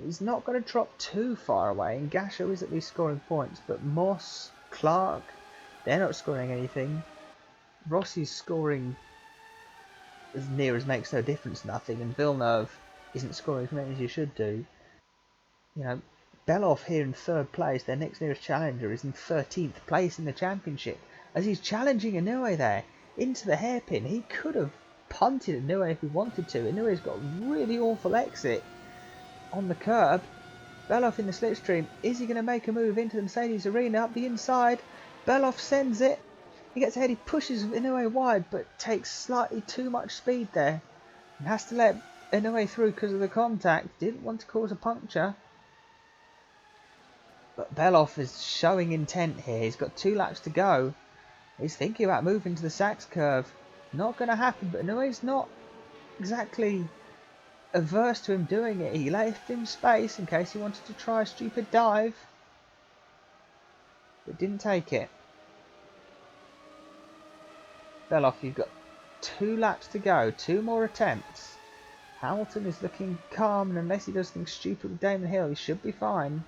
He's not going to drop too far away, and Gasho is at least scoring points, but Moss, Clark, they're not scoring anything. Rossi's scoring as near as makes no difference nothing, and Villeneuve isn't scoring as many as he should do. You know, Beloff here in 3rd place, their next nearest challenger is in 13th place in the championship. As he's challenging Inoue there into the hairpin, he could have punted Inoue if he wanted to. Inoue's got a really awful exit on the curb. Beloff in the slipstream. Is he going to make a move into the Mercedes arena up the inside? Beloff sends it. He gets ahead. He pushes Inoue wide, but takes slightly too much speed there and has to let Inoue through because of the contact. Didn't want to cause a puncture. But Beloff is showing intent here. He's got 2 laps to go. He's thinking about moving to the Sachs curve. Not going to happen, but Inoue's not exactly averse to him doing it. He left him space in case he wanted to try a stupid dive, but didn't take it. Beloff, you've got 2 laps to go, 2 more attempts. Hamilton is looking calm, and unless he does something stupid with Damon Hill, he should be fine.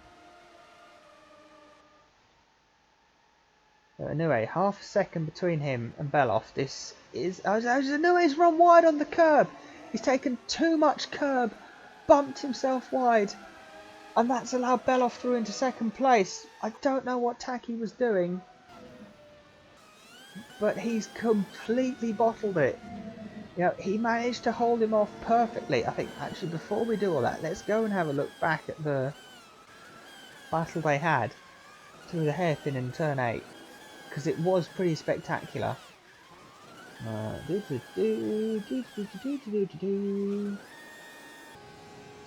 So Inoue, half a second between him and Beloff. This is... Inoue's run wide on the curb. He's taken too much curb, bumped himself wide, and that's allowed Beloff through into 2nd place. I don't know what Taki was doing, but he's completely bottled it. You know, he managed to hold him off perfectly. I think, actually, before we do all that, let's go and have a look back at the battle they had through the hairpin in turn 8. Because it was pretty spectacular.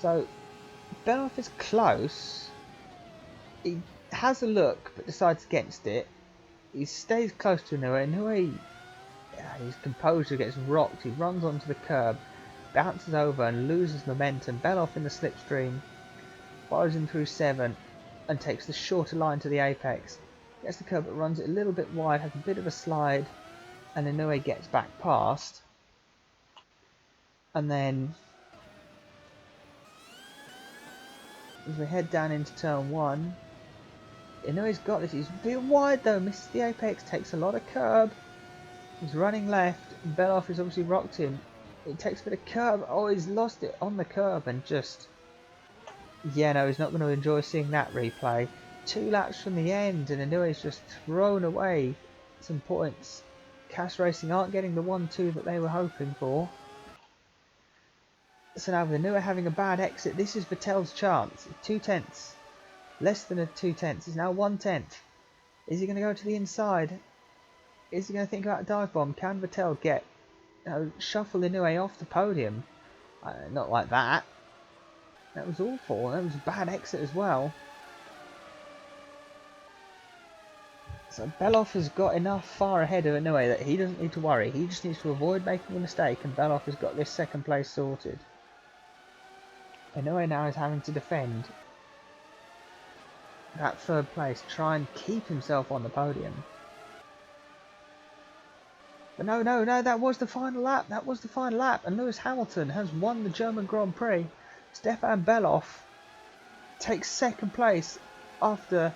So Beloff is close. He has a look but decides against it. He stays close to Inoue. Inoue, his composure gets rocked. He runs onto the curb, bounces over and loses momentum. Beloff in the slipstream follows him through 7 and takes the shorter line to the apex. Gets the curb but runs it a little bit wide, has a bit of a slide, and Inoue gets back past. And then as we head down into turn 1, Inoue's got this. He's a bit wide though, misses the apex, takes a lot of curb. He's running left, and Beloff has obviously rocked him. He takes a bit of curb. Oh, he's lost it on the curb and just... yeah, no, he's not going to enjoy seeing that replay. 2 laps from the end, and Inoue's just thrown away some points. Kas Racing aren't getting the 1-2 that they were hoping for. So now with Inoue having a bad exit, this is Vettel's chance. 2 tenths. Less than a 2 tenths. It's now 1 tenth. Is he going to go to the inside? Is he going to think about a dive bomb? Can Vettel get... shuffle Inoue off the podium? Not like that. That was awful. That was a bad exit as well. So Beloff has got enough far ahead of Inoue that he doesn't need to worry. He just needs to avoid making a mistake, and Beloff has got this 2nd place sorted. Inoue now is having to defend that 3rd place, try and keep himself on the podium. But no, that was the final lap. That was the final lap, and Lewis Hamilton has won the German Grand Prix. Stefan Beloff takes 2nd place after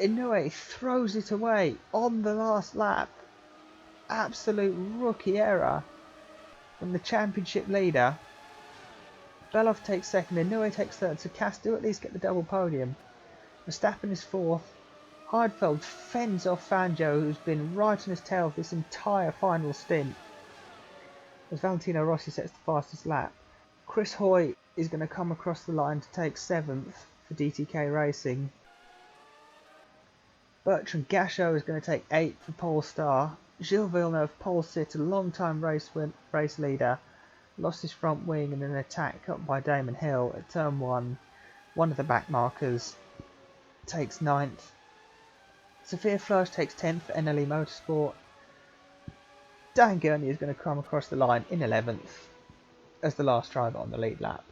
Inoue throws it away on the last lap. Absolute rookie error from the championship leader. Beloff takes 2nd, Inoue takes 3rd, so Kas do at least get the double podium. Verstappen is 4th. Heidfeld fends off Fangio, who's been right on his tail this entire final stint, as Valentino Rossi sets the fastest lap. Chris Hoy is going to come across the line to take 7th for DTK Racing. Bertrand Gachot is going to take 8th for Polestar. Gilles Villeneuve, pole sitter, long-time race leader, lost his front wing in an attack up by Damon Hill at turn 1. One of the back markers takes 9th. Sophia Flörsch takes 10th for NLE Motorsport. Dan Gurney is going to come across the line in 11th as the last driver on the lead lap.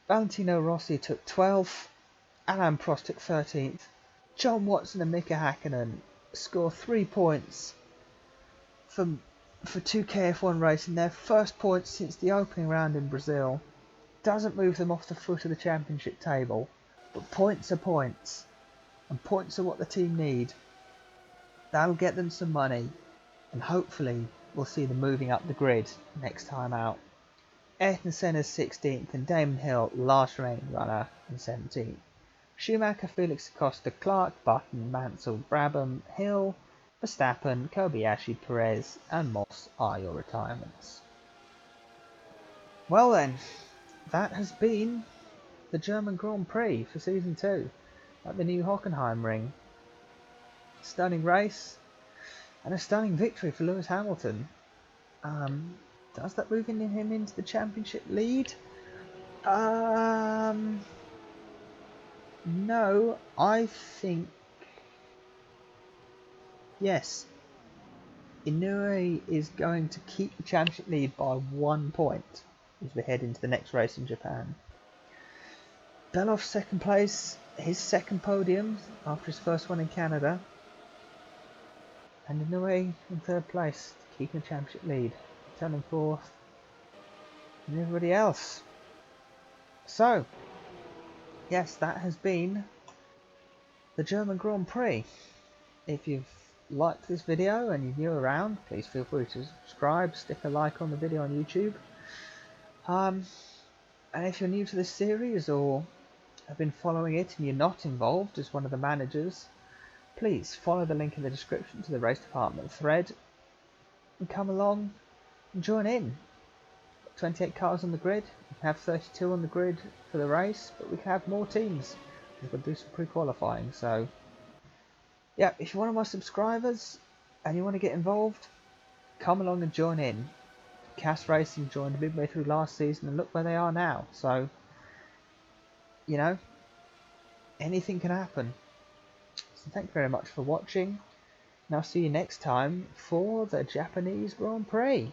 Valentino Rossi took 12th. Alain Prost took 13th. John Watson and Mika Hakkinen score 3 points for 2KF1 Racing, their first points since the opening round in Brazil. Doesn't move them off the foot of the championship table, but points are points, and points are what the team need. That'll get them some money, and hopefully we'll see them moving up the grid next time out. Ayrton Senna's 16th and Damon Hill, last remaining runner, in 17th. Schumacher, Felix Acosta, Clark, Button, Mansell, Brabham, Hill, Verstappen, Kobayashi, Perez and Moss are your retirements. Well then, that has been the German Grand Prix for Season 2 at the new Hockenheimring. Stunning race and a stunning victory for Lewis Hamilton. Does that move him into the championship lead? No, I think yes. Inoue is going to keep the championship lead by 1 point as we head into the next race in Japan. Beloff 2nd place, his 2nd podium after his first one in Canada. And Inoue in 3rd place, keeping the championship lead. Turning 4th, and everybody else. So, yes, that has been the German Grand Prix. If you've liked this video and you're new around, please feel free to subscribe, stick a like on the video on YouTube. And if you're new to this series or have been following it and you're not involved as one of the managers, please follow the link in the description to the Race Department thread and come along and join in. 28 cars on the grid, we can have 32 on the grid for the race, but we can have more teams. We've got to do some pre-qualifying, so yeah, if you're one of my subscribers and you want to get involved, come along and join in. Kas Racing joined midway through last season and look where they are now. So, you know, anything can happen. So thank you very much for watching. And I'll see you next time for the Japanese Grand Prix.